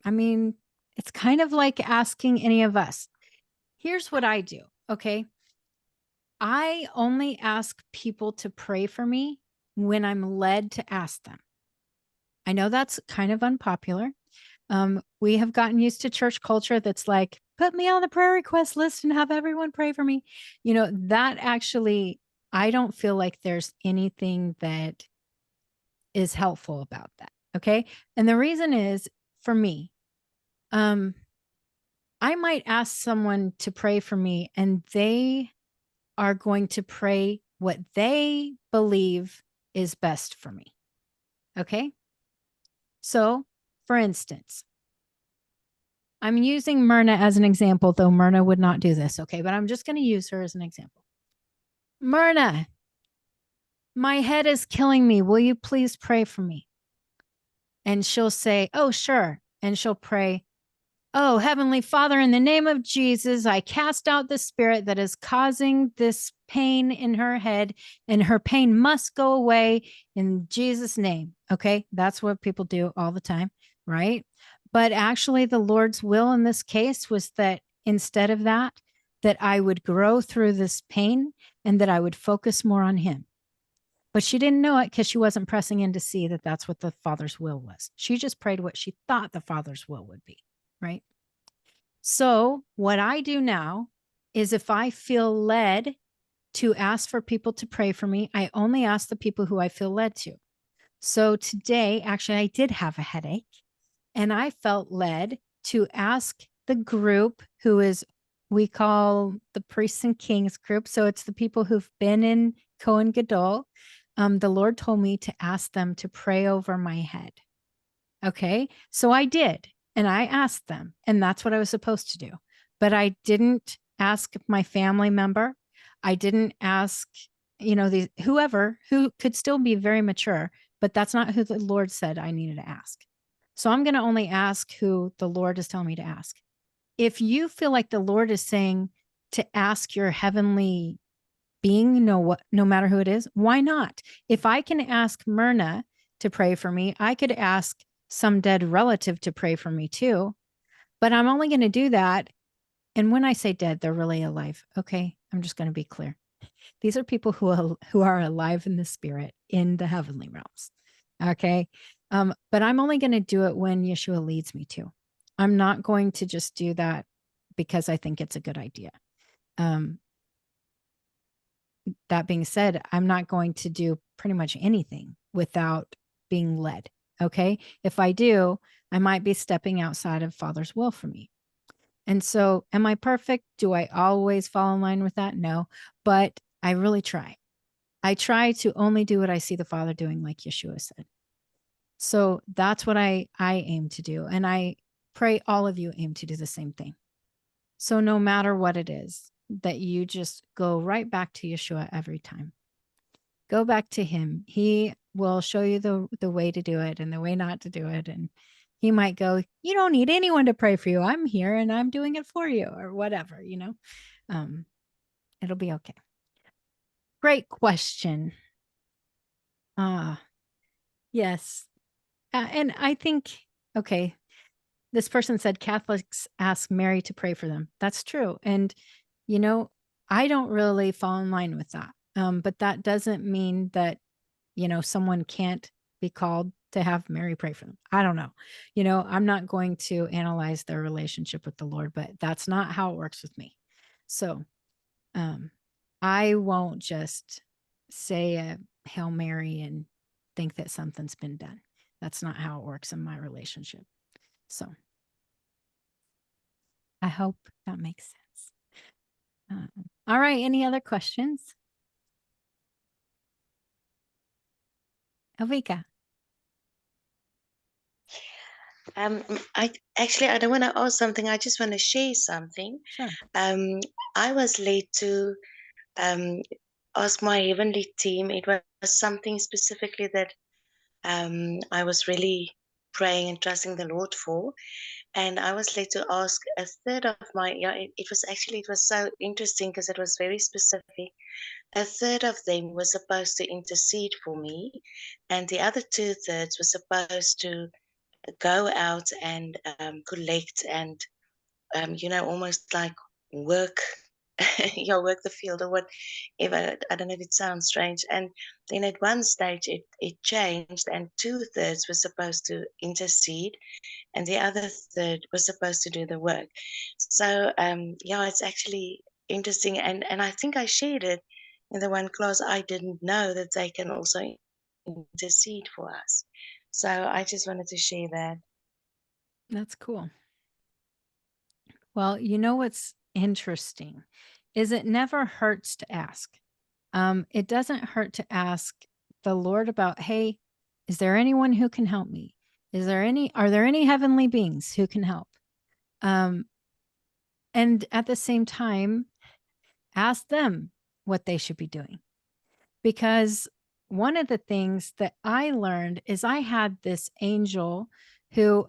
I mean, it's kind of like asking any of us. Here's what I do, okay? I only ask people to pray for me when I'm led to ask them. I know that's kind of unpopular. We have gotten used to church culture that's like, put me on the prayer request list and have everyone pray for me. You know, that actually, I don't feel like there's anything that is helpful about that. Okay. And the reason is for me, I might ask someone to pray for me and they are going to pray what they believe is best for me. Okay. So, for instance, I'm using Myrna as an example, though Myrna would not do this. Okay. But I'm just going to use her as an example. Myrna, my head is killing me. Will you please pray for me? And she'll say, oh, sure. And she'll pray, oh, Heavenly Father, in the name of Jesus, I cast out the spirit that is causing this pain in her head, and her pain must go away in Jesus' name. Okay. That's what people do all the time, right? But actually, the Lord's will in this case was that instead of that, that I would grow through this pain and that I would focus more on Him. But she didn't know it because she wasn't pressing in to see that that's what the Father's will was. She just prayed what she thought the Father's will would be, right? So what I do now is if I feel led to ask for people to pray for me, I only ask the people who I feel led to. So today, actually, I did have a headache and I felt led to ask the group who is, we call the Priests and Kings group. So it's the people who've been in Kohen Gadol. The Lord told me to ask them to pray over my head. Okay. So I did. And I asked them, and that's what I was supposed to do. But I didn't ask my family member. I didn't ask, whoever who could still be very mature, but that's not who the Lord said I needed to ask. So I'm going to only ask who the Lord is telling me to ask. If you feel like the Lord is saying to ask your heavenly being, no matter who it is, why not? If I can ask Myrna to pray for me, I could ask some dead relative to pray for me too. But I'm only going to do that. And when I say dead, they're really alive. Okay. I'm just going to be clear. These are people who are alive in the spirit in the heavenly realms. Okay. But I'm only going to do it when Yeshua leads me to. I'm not going to just do that because I think it's a good idea. That being said, I'm not going to do pretty much anything without being led. Okay. If I do, I might be stepping outside of Father's will for me. And so, am I perfect? Do I always fall in line with that? No, but I really try. I try to only do what I see the Father doing, like Yeshua said. So that's what I aim to do. And I pray all of you aim to do the same thing. So no matter what it is, that you just go right back to Yeshua every time. Go back to Him. He will show you the way to do it and the way not to do it. And He might go, you don't need anyone to pray for you. I'm here and I'm doing it for you, or whatever, it'll be okay. Great question. Yes. And I think, okay, this person said Catholics ask Mary to pray for them. That's true. And, I don't really fall in line with that. But that doesn't mean that, someone can't be called to have Mary pray for them. I don't know. I'm not going to analyze their relationship with the Lord, but that's not how it works with me. So I won't just say a Hail Mary and think that something's been done. That's not how it works in my relationship. So I hope that makes sense. All right. Any other questions? Elvika. I don't want to ask something. I just want to share something. Sure. I was led to ask my heavenly team. It was something specifically that I was really praying and trusting the Lord for. And I was led to ask a third of my, yeah, it was so interesting because it was very specific. A third of them was supposed to intercede for me, and the other 2/3 was supposed to go out and collect and almost like work, work the field or whatever. I don't know if it sounds strange. And then at one stage it changed, and 2/3 was supposed to intercede, and the other third was supposed to do the work. So it's actually interesting, and I think I shared it in the one class. I didn't know that they can also intercede for us. So I just wanted to share that. That's cool. Well, you know what's interesting is it never hurts to ask. It doesn't hurt to ask the Lord about, hey, is there anyone who can help me? Are there any heavenly beings who can help? And at the same time, ask them what they should be doing. Because one of the things that I learned is I had this angel who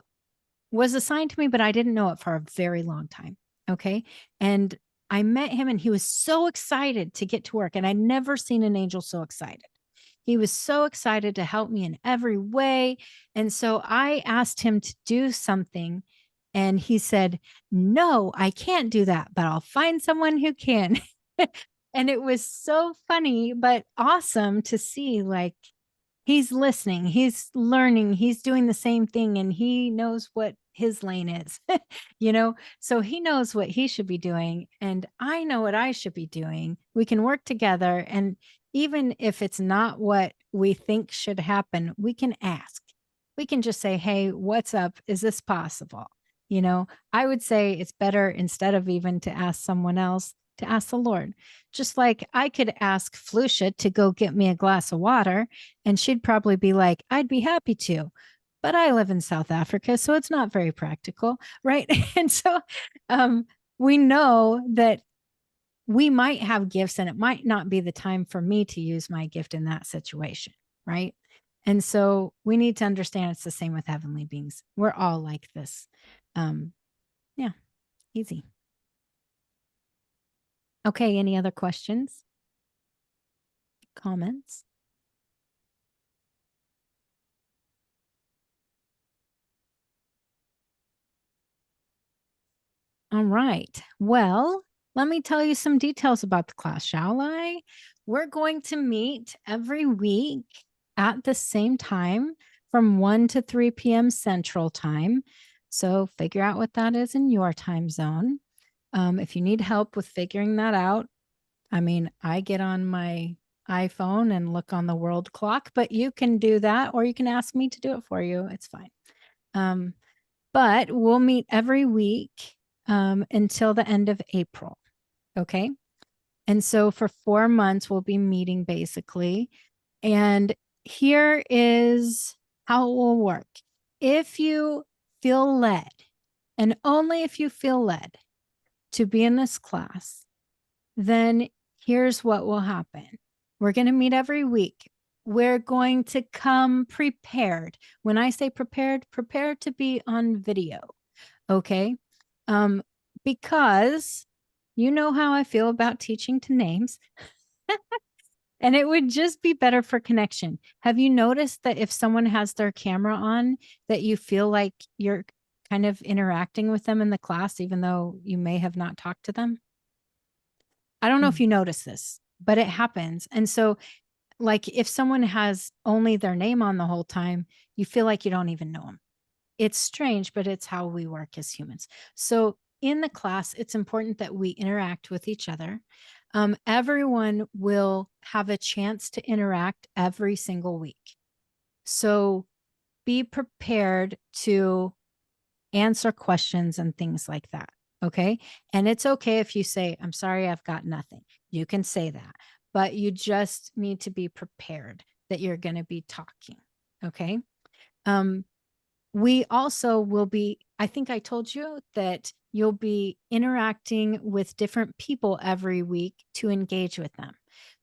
was assigned to me, but I didn't know it for a very long time. Okay. And I met him and he was so excited to get to work. And I'd never seen an angel so excited. He was so excited to help me in every way. And so I asked him to do something. And he said, no, I can't do that, but I'll find someone who can. And it was so funny, but awesome to see, like, he's listening, he's learning, he's doing the same thing, and he knows what his lane is, so he knows what he should be doing, and I know what I should be doing. We can work together, and even if it's not what we think should happen, we can ask. We can just say, hey, what's up? Is this possible? I would say it's better, instead of even to ask someone else, to ask the Lord. Just like I could ask Flucia to go get me a glass of water, and she'd probably be like, I'd be happy to, but I live in South Africa, so it's not very practical, right? And so we know that we might have gifts, and it might not be the time for me to use my gift in that situation, right? And so we need to understand it's the same with heavenly beings. We're all like this. Yeah, easy. Okay, any other questions? Comments? All right. Well, let me tell you some details about the class, shall I? We're going to meet every week at the same time from 1 to 3 p.m. Central Time. So figure out what that is in your time zone. If you need help with figuring that out, I get on my iPhone and look on the world clock, but you can do that, or you can ask me to do it for you. It's fine. But we'll meet every week until the end of April. Okay. And so for 4 months, we'll be meeting basically. And here is how it will work. If you feel led, and only if you feel led to be in this class, then here's what will happen. We're going to meet every week. We're going to come prepared. When I say prepared, prepare to be on video. Okay. Because you know how I feel about teaching to names. And it would just be better for connection. Have you noticed that if someone has their camera on, that you feel like you're kind of interacting with them in the class, even though you may have not talked to them? I don't know if you notice this, but it happens. And so, like, if someone has only their name on the whole time, you feel like you don't even know them. It's strange, but it's how we work as humans. So in the class, it's important that we interact with each other. Everyone will have a chance to interact every single week. So be prepared to answer questions and things like that. Okay. And it's okay if you say, I'm sorry, I've got nothing. You can say that, but you just need to be prepared that you're going to be talking. Okay. We also will be, I think I told you that you'll be interacting with different people every week to engage with them.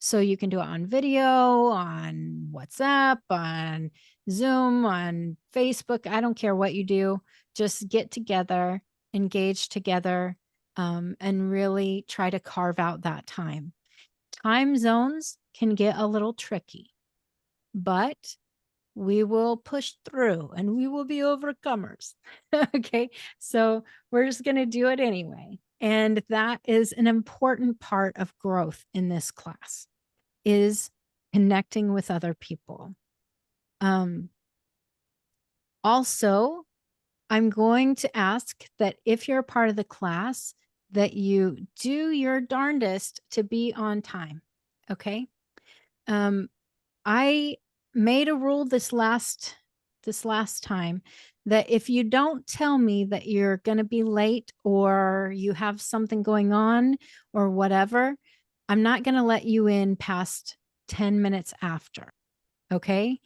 So you can do it on video, on WhatsApp, on Zoom, on Facebook. I don't care what you do. Just get together, engage together, and really try to carve out that time. Time zones can get a little tricky, but we will push through and we will be overcomers. Okay. So we're just going to do it anyway. And that is an important part of growth in this class, is connecting with other people. Also, I'm going to ask that if you're a part of the class, that you do your darndest to be on time. Okay. I made a rule this last time that if you don't tell me that you're going to be late or you have something going on or whatever, I'm not going to let you in past 10 minutes after. Okay.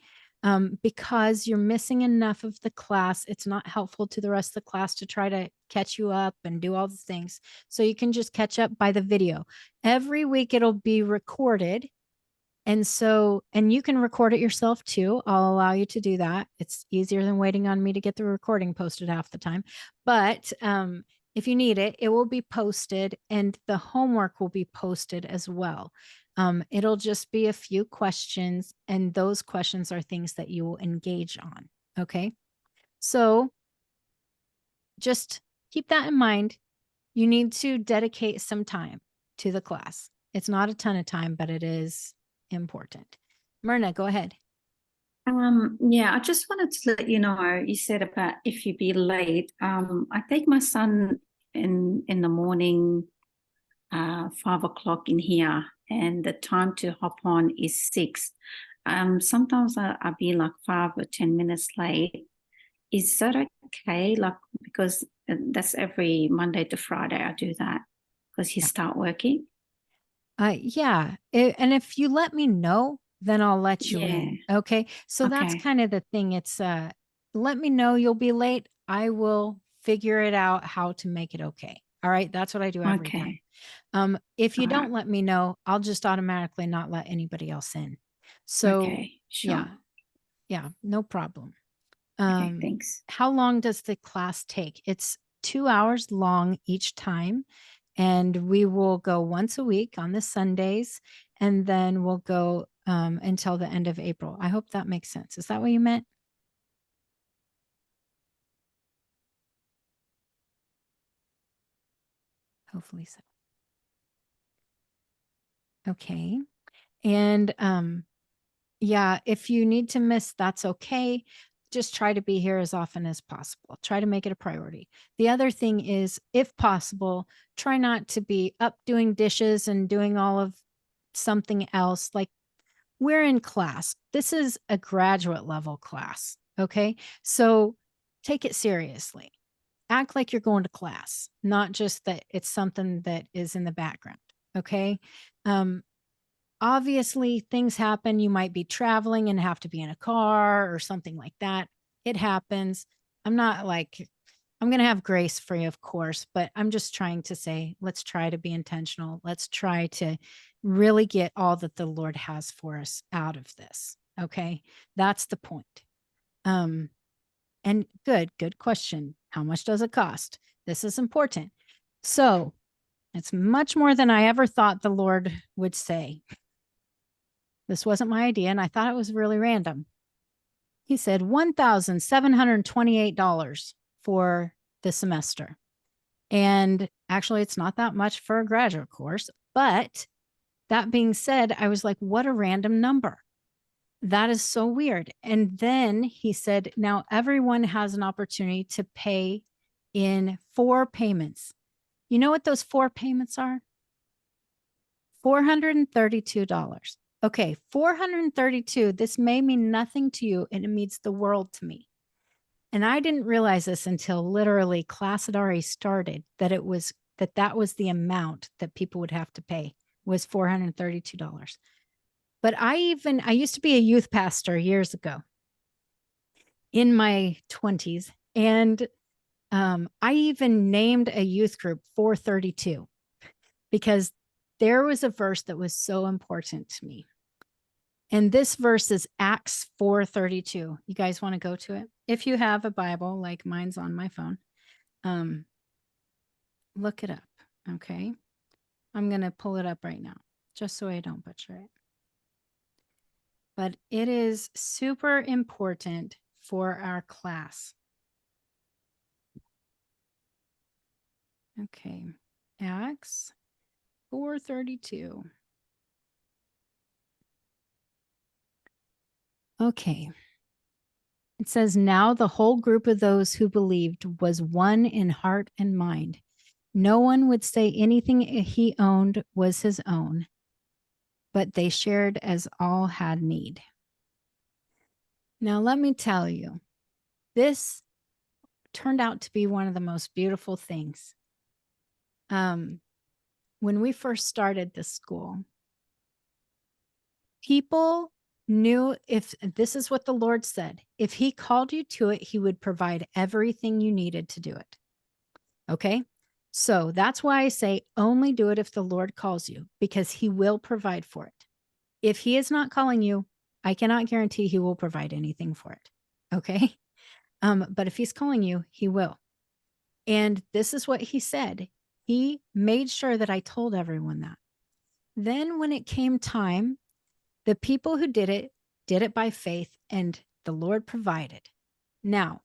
Because you're missing enough of the class. It's not helpful to the rest of the class to try to catch you up and do all the things. So you can just catch up by the video. Every week it'll be recorded. And so, and you can record it yourself too. I'll allow you to do that. It's easier than waiting on me to get the recording posted half the time. But if you need it, it will be posted and the homework will be posted as well. It'll just be a few questions, and those questions are things that you will engage on. Okay. So just keep that in mind. You need to dedicate some time to the class. It's not a ton of time, but it is important. Myrna, go ahead. Yeah, I just wanted to let you know, you said about if you be late. I take my son in the morning, 5 o'clock in here, and the time to hop on is 6. Sometimes I'll be like 5 or 10 minutes late. Is that okay? Like, because that's every Monday to Friday I do that because he start working. Yeah. And if you let me know, then I'll let you in. Okay. So that's Okay. kind of the thing. It's let me know you'll be late. I will figure it out how to make it okay. All right. That's what I do every time. If you All don't right. let me know, I'll just automatically not let anybody else in. So Okay, sure. yeah, no problem. Okay, thanks. How long does the class take? It's 2 hours long each time. And we will go once a week on the Sundays, and then we'll go until the end of April. I hope that makes sense. Is that what you meant? Hopefully so. Okay. And yeah, if you need to miss, that's okay. Just try to be here as often as possible. Try to make it a priority. The other thing is, if possible, try not to be up doing dishes and doing all of something else. Like, we're in class. This is a graduate level class. Okay. So take it seriously. Act like you're going to class, not just that it's something that is in the background. Okay. Obviously, things happen. You might be traveling and have to be in a car or something like that. It happens. I'm not like, I'm going to have grace for you, of course, but I'm just trying to say, let's try to be intentional. Let's try to really get all that the Lord has for us out of this. Okay. That's the point. And good question. How much does it cost? This is important. So it's much more than I ever thought the Lord would say. This wasn't my idea, and I thought it was really random. He said $1,728 for the semester. And actually, it's not that much for a graduate course. But that being said, I was like, what a random number. That is so weird. And then he said, now everyone has an opportunity to pay in 4 payments. You know what those 4 payments are? $432. Okay, 432. This may mean nothing to you, and it means the world to me. And I didn't realize this until literally class had already started, that it was that was the amount that people would have to pay, was $432. But I used to be a youth pastor years ago in my 20s. And I even named a youth group 432 because there was a verse that was so important to me. And this verse is Acts 4:32. You guys want to go to it? If you have a Bible, like mine's on my phone, look it up. Okay. I'm going to pull it up right now, just so I don't butcher it. But it is super important for our class. Okay. Acts 4:32. Okay. It says, now the whole group of those who believed was one in heart and mind. No one would say anything he owned was his own, but they shared as all had need. Now, let me tell you, this turned out to be one of the most beautiful things. When we first started this school, people knew, if this is what the Lord said, if he called you to it, he would provide everything you needed to do it. Okay. So that's why I say only do it if the Lord calls you, because he will provide for it. If he is not calling you, I cannot guarantee he will provide anything for it. Okay. But if he's calling you, he will. And this is what he said. He made sure that I told everyone that. Then when it came time, the people who did it by faith, and the Lord provided. Now,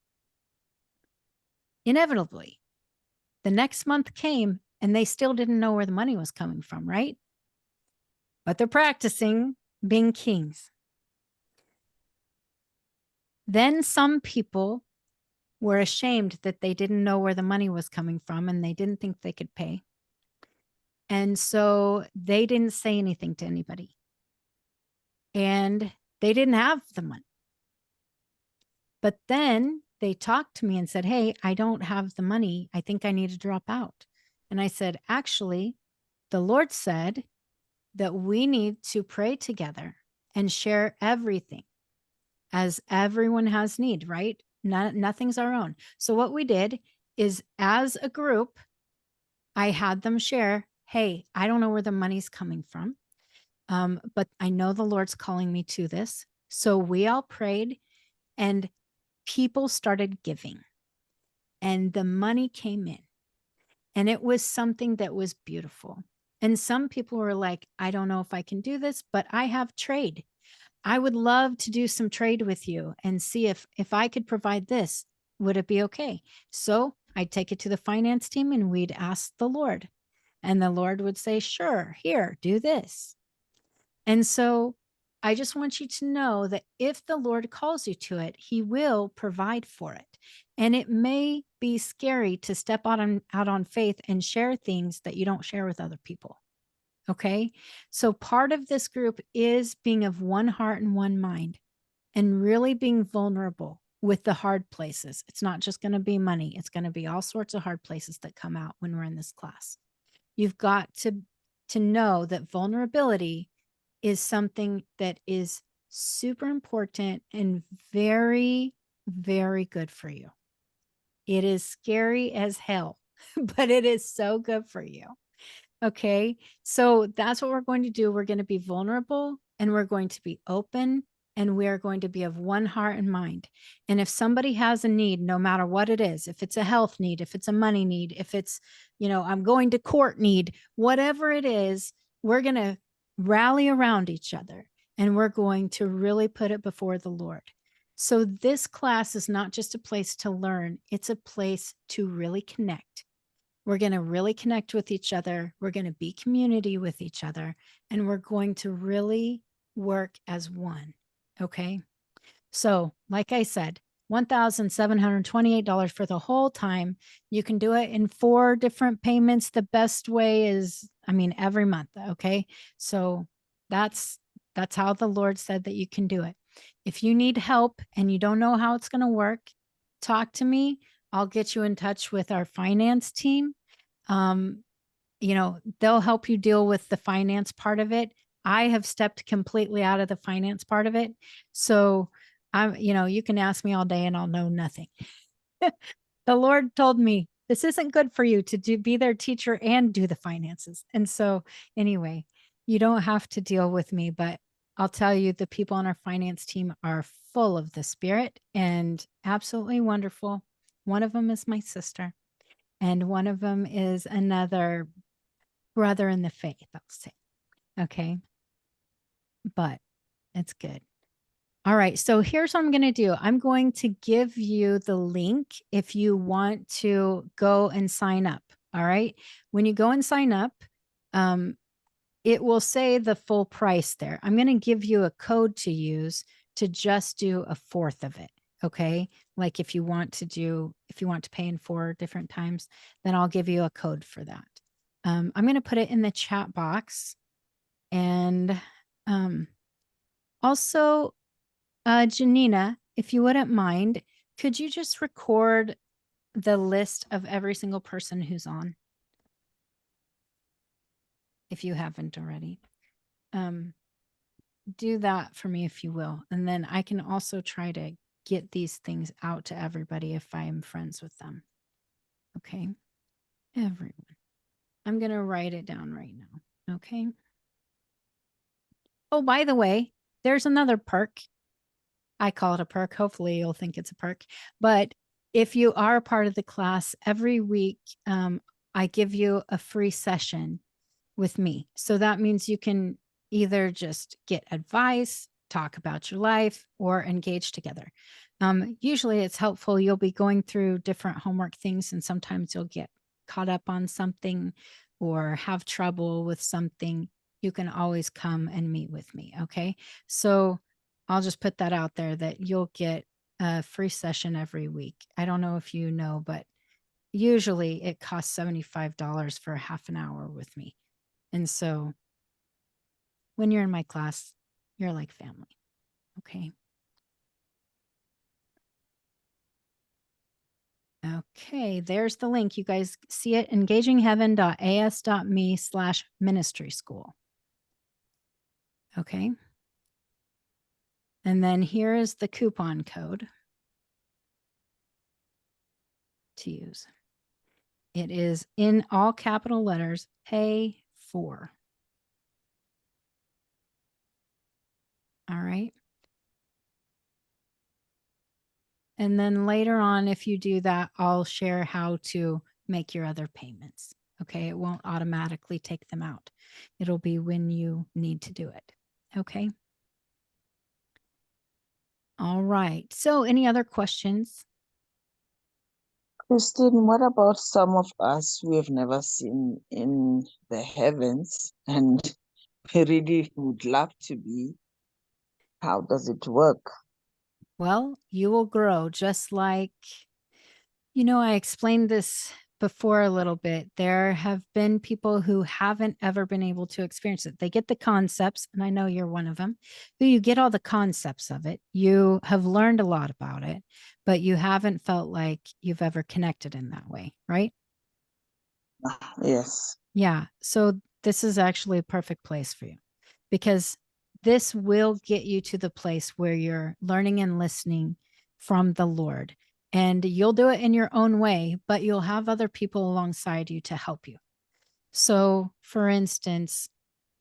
inevitably, the next month came and they still didn't know where the money was coming from, right? But they're practicing being kings. Then some people were ashamed that they didn't know where the money was coming from and they didn't think they could pay. And so they didn't say anything to anybody. And they didn't have the money. But then they talked to me and said, hey, I don't have the money. I think I need to drop out. And I said, actually, the Lord said that we need to pray together and share everything as everyone has need, right? Nothing's our own. So what we did is, as a group, I had them share, hey, I don't know where the money's coming from, but I know the Lord's calling me to this. So we all prayed and people started giving and the money came in, and it was something that was beautiful. And some people were like, I don't know if I can do this, but I have trade. I would love to do some trade with you and see if I could provide this, would it be okay? So I'd take it to the finance team and we'd ask the Lord, and the Lord would say, sure, here, do this. And so I just want you to know that if the Lord calls you to it, he will provide for it. And it may be scary to step out on faith and share things that you don't share with other people. Okay. So part of this group is being of one heart and one mind, and really being vulnerable with the hard places. It's not just going to be money. It's going to be all sorts of hard places that come out when we're in this class. You've got to know that vulnerability is something that is super important and very, very good for you. It is scary as hell, but it is so good for you. Okay. So that's what we're going to do. We're going to be vulnerable and we're going to be open, and we are going to be of one heart and mind. And if somebody has a need, no matter what it is, if it's a health need, if it's a money need, if it's, I'm going to court need, whatever it is, we're going to rally around each other and we're going to really put it before the Lord. So this class is not just a place to learn, it's a place to really connect. We're going to really connect with each other. We're going to be community with each other, and we're going to really work as one. Okay. So like I said, $1,728 for the whole time. You can do it in 4 different payments. The best way is, every month. Okay. So that's how the Lord said that you can do it. If you need help and you don't know how it's going to work, talk to me. I'll get you in touch with our finance team. They'll help you deal with the finance part of it. I have stepped completely out of the finance part of it. So you can ask me all day and I'll know nothing. The Lord told me, this isn't good for you to be their teacher and do the finances. And so anyway, you don't have to deal with me, but I'll tell you, the people on our finance team are full of the Spirit and absolutely wonderful. One of them is my sister, and one of them is another brother in the faith, I'll say. Okay. But it's good. All right. So here's what I'm going to do. I'm going to give you the link if you want to go and sign up. All right. When you go and sign up, it will say the full price there. I'm going to give you a code to use to just do a fourth of it. Okay. Like if you want to pay in 4 different times, then I'll give you a code for that. I'm going to put it in the chat box. And also, Janina, if you wouldn't mind, could you just record the list of every single person who's on? If you haven't already. Do that for me if you will. And then I can also try to get these things out to everybody if I am friends with them. Okay. Everyone. I'm going to write it down right now. Okay. Oh, by the way, there's another perk. I call it a perk. Hopefully you'll think it's a perk. But if you are a part of the class, every week I give you a free session with me. So that means you can either just get advice, talk about your life, or engage together. Usually it's helpful. You'll be going through different homework things, and sometimes you'll get caught up on something or have trouble with something. You can always come and meet with me. Okay. So I'll just put that out there that you'll get a free session every week. I don't know if you know, but usually it costs $75 for a half an hour with me. And so when you're in my class, you're like family. Okay. Okay, there's the link. You guys see it, engagingheaven.as.me/ministry school. Okay. And then here is the coupon code to use. It is in all capital letters, pay for. All right. And then later on, if you do that, I'll share how to make your other payments. Okay. It won't automatically take them out. It'll be when you need to do it. Okay. All right. So any other questions? Christine, what about some of us we have never seen in the heavens and we really would love to be? How does it work? Well, you will grow just like, I explained this before a little bit. There have been people who haven't ever been able to experience it. They get the concepts, and I know you're one of them, but you get all the concepts of it. You have learned a lot about it, but you haven't felt like you've ever connected in that way, right? Yes. Yeah. So this is actually a perfect place for you, because this will get you to the place where you're learning and listening from the Lord. And you'll do it in your own way, but you'll have other people alongside you to help you. So, for instance,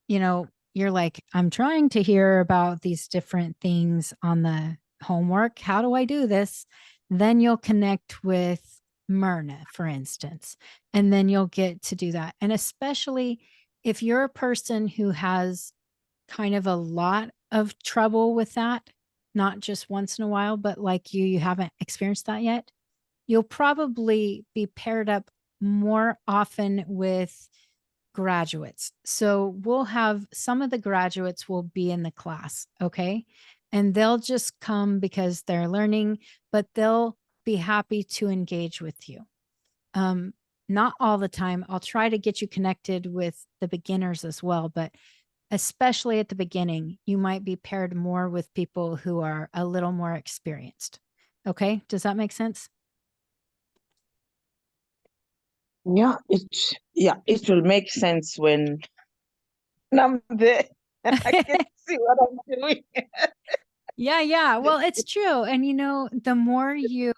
you're like, I'm trying to hear about these different things on the homework. How do I do this? Then you'll connect with Myrna, for instance, and then you'll get to do that. And especially if you're a person who has kind of a lot of trouble with that, not just once in a while, but like you haven't experienced that yet, you'll probably be paired up more often with graduates. So we'll have some of the graduates will be in the class. Okay. And they'll just come because they're learning, but they'll be happy to engage with you. Not all the time. I'll try to get you connected with the beginners as well, but especially at the beginning, you might be paired more with people who are a little more experienced. Okay. Does that make sense? Yeah, it will make sense when I'm there and I can see what I'm doing. Yeah. Well, it's true. And the more you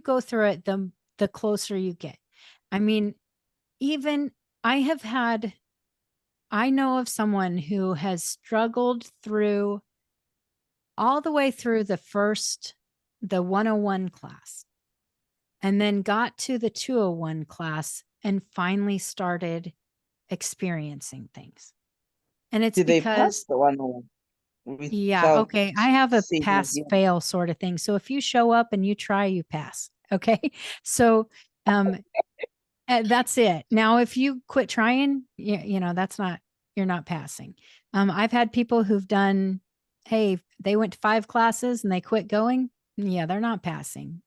go through it, the closer you get. I mean, even I I know of someone who has struggled through all the way through the 101 class, and then got to the 201 class and finally started experiencing things. And it's Did they because pass the 101 yeah, without okay. I have a seeing pass again? fail sort of thing. So if you show up and you try, you pass. Okay. So that's it. Now, if you quit trying, you know, you're not passing. I've had people who've done, hey, they went to 5 classes and they quit going. Yeah, they're not passing.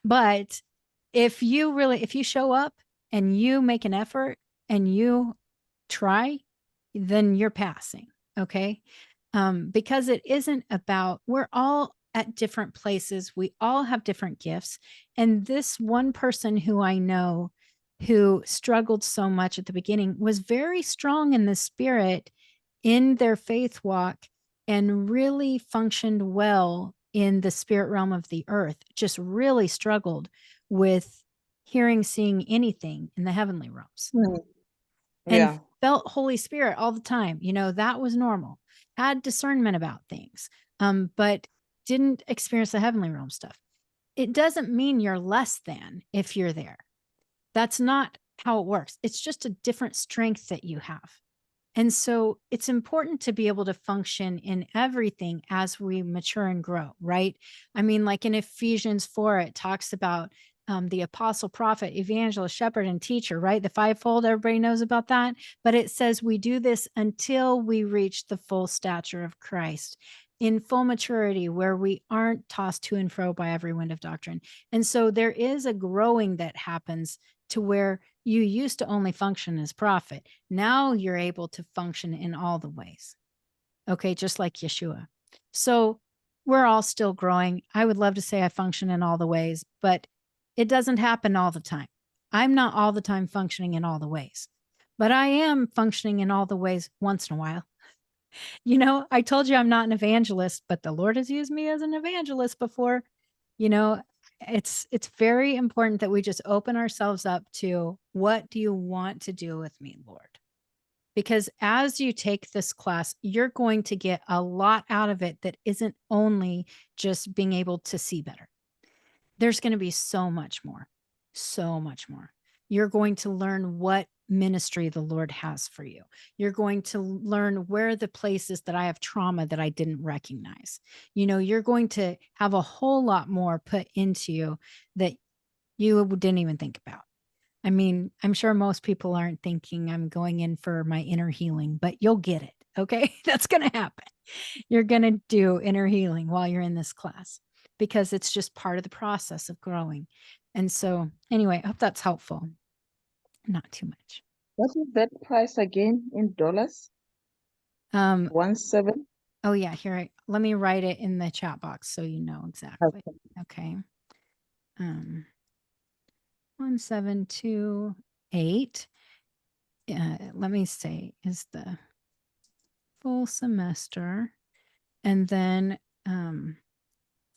But if you show up and you make an effort and you try, then you're passing. Okay. Because it isn't about, we're all at different places. We all have different gifts. And this one person who I know who struggled so much at the beginning was very strong in the spirit in their faith walk and really functioned well in the spirit realm of the earth, just really struggled with hearing, seeing anything in the heavenly realms. Yeah. And felt Holy Spirit all the time. You know, that was normal. Had discernment about things, but didn't experience the heavenly realm stuff. It doesn't mean you're less than if you're there. That's not how it works. It's just a different strength that you have. And so it's important to be able to function in everything as we mature and grow, right? I mean, like in Ephesians 4, it talks about the apostle, prophet, evangelist, shepherd, and teacher, right? The fivefold, everybody knows about that. But it says we do this until we reach the full stature of Christ in full maturity, where we aren't tossed to and fro by every wind of doctrine. And so there is a growing that happens to where you used to only function as prophet. Now you're able to function in all the ways. Okay, just like Yeshua. So we're all still growing. I would love to say I function in all the ways, but it doesn't happen all the time. I'm not all the time functioning in all the ways, but I am functioning in all the ways once in a while. You know, I told you I'm not an evangelist, but the Lord has used me as an evangelist before. You know, it's very important that we just open ourselves up to, what do you want to do with me, Lord? Because as you take this class, you're going to get a lot out of it that isn't only just being able to see better. There's going to be so much more, so much more. You're going to learn what ministry the Lord has for you. You're going to learn where are the places that I have trauma that I didn't recognize. You know, you're going to have a whole lot more put into you that you didn't even think about. I mean, I'm sure most people aren't thinking I'm going in for my inner healing, but you'll get it. Okay. That's going to happen. You're going to do inner healing while you're in this class, because it's just part of the process of growing. And so anyway, I hope that's helpful. Not too much. What is that price again in dollars? 17. Oh yeah, here, let me write it in the chat box so you know exactly. Okay. 1728. Let me say is the full semester, and then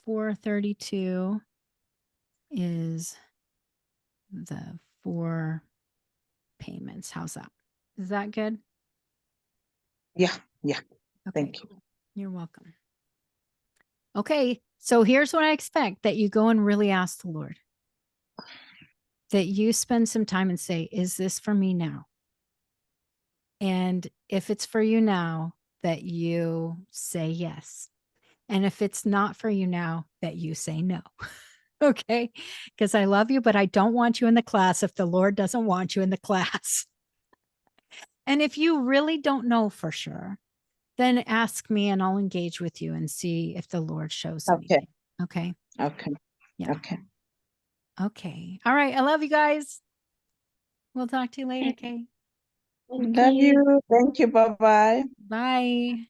432 is the 4 payments. How's that? Is that good? Yeah. Okay, Thank you. cool. You're welcome. Okay, so here's what I expect, that you go and really ask the Lord. That you spend some time and say, is this for me now? And if it's for you now, that you say yes. And if it's not for you now, that you say no. Okay? Because I love you, but I don't want you in the class if the Lord doesn't want you in the class. And if you really don't know for sure, then ask me and I'll engage with you and see if the Lord shows anything. Okay? Okay. Yeah. Okay. Okay. All right. I love you guys. We'll talk to you later, okay? Love you. Thank you. Bye-bye. Bye.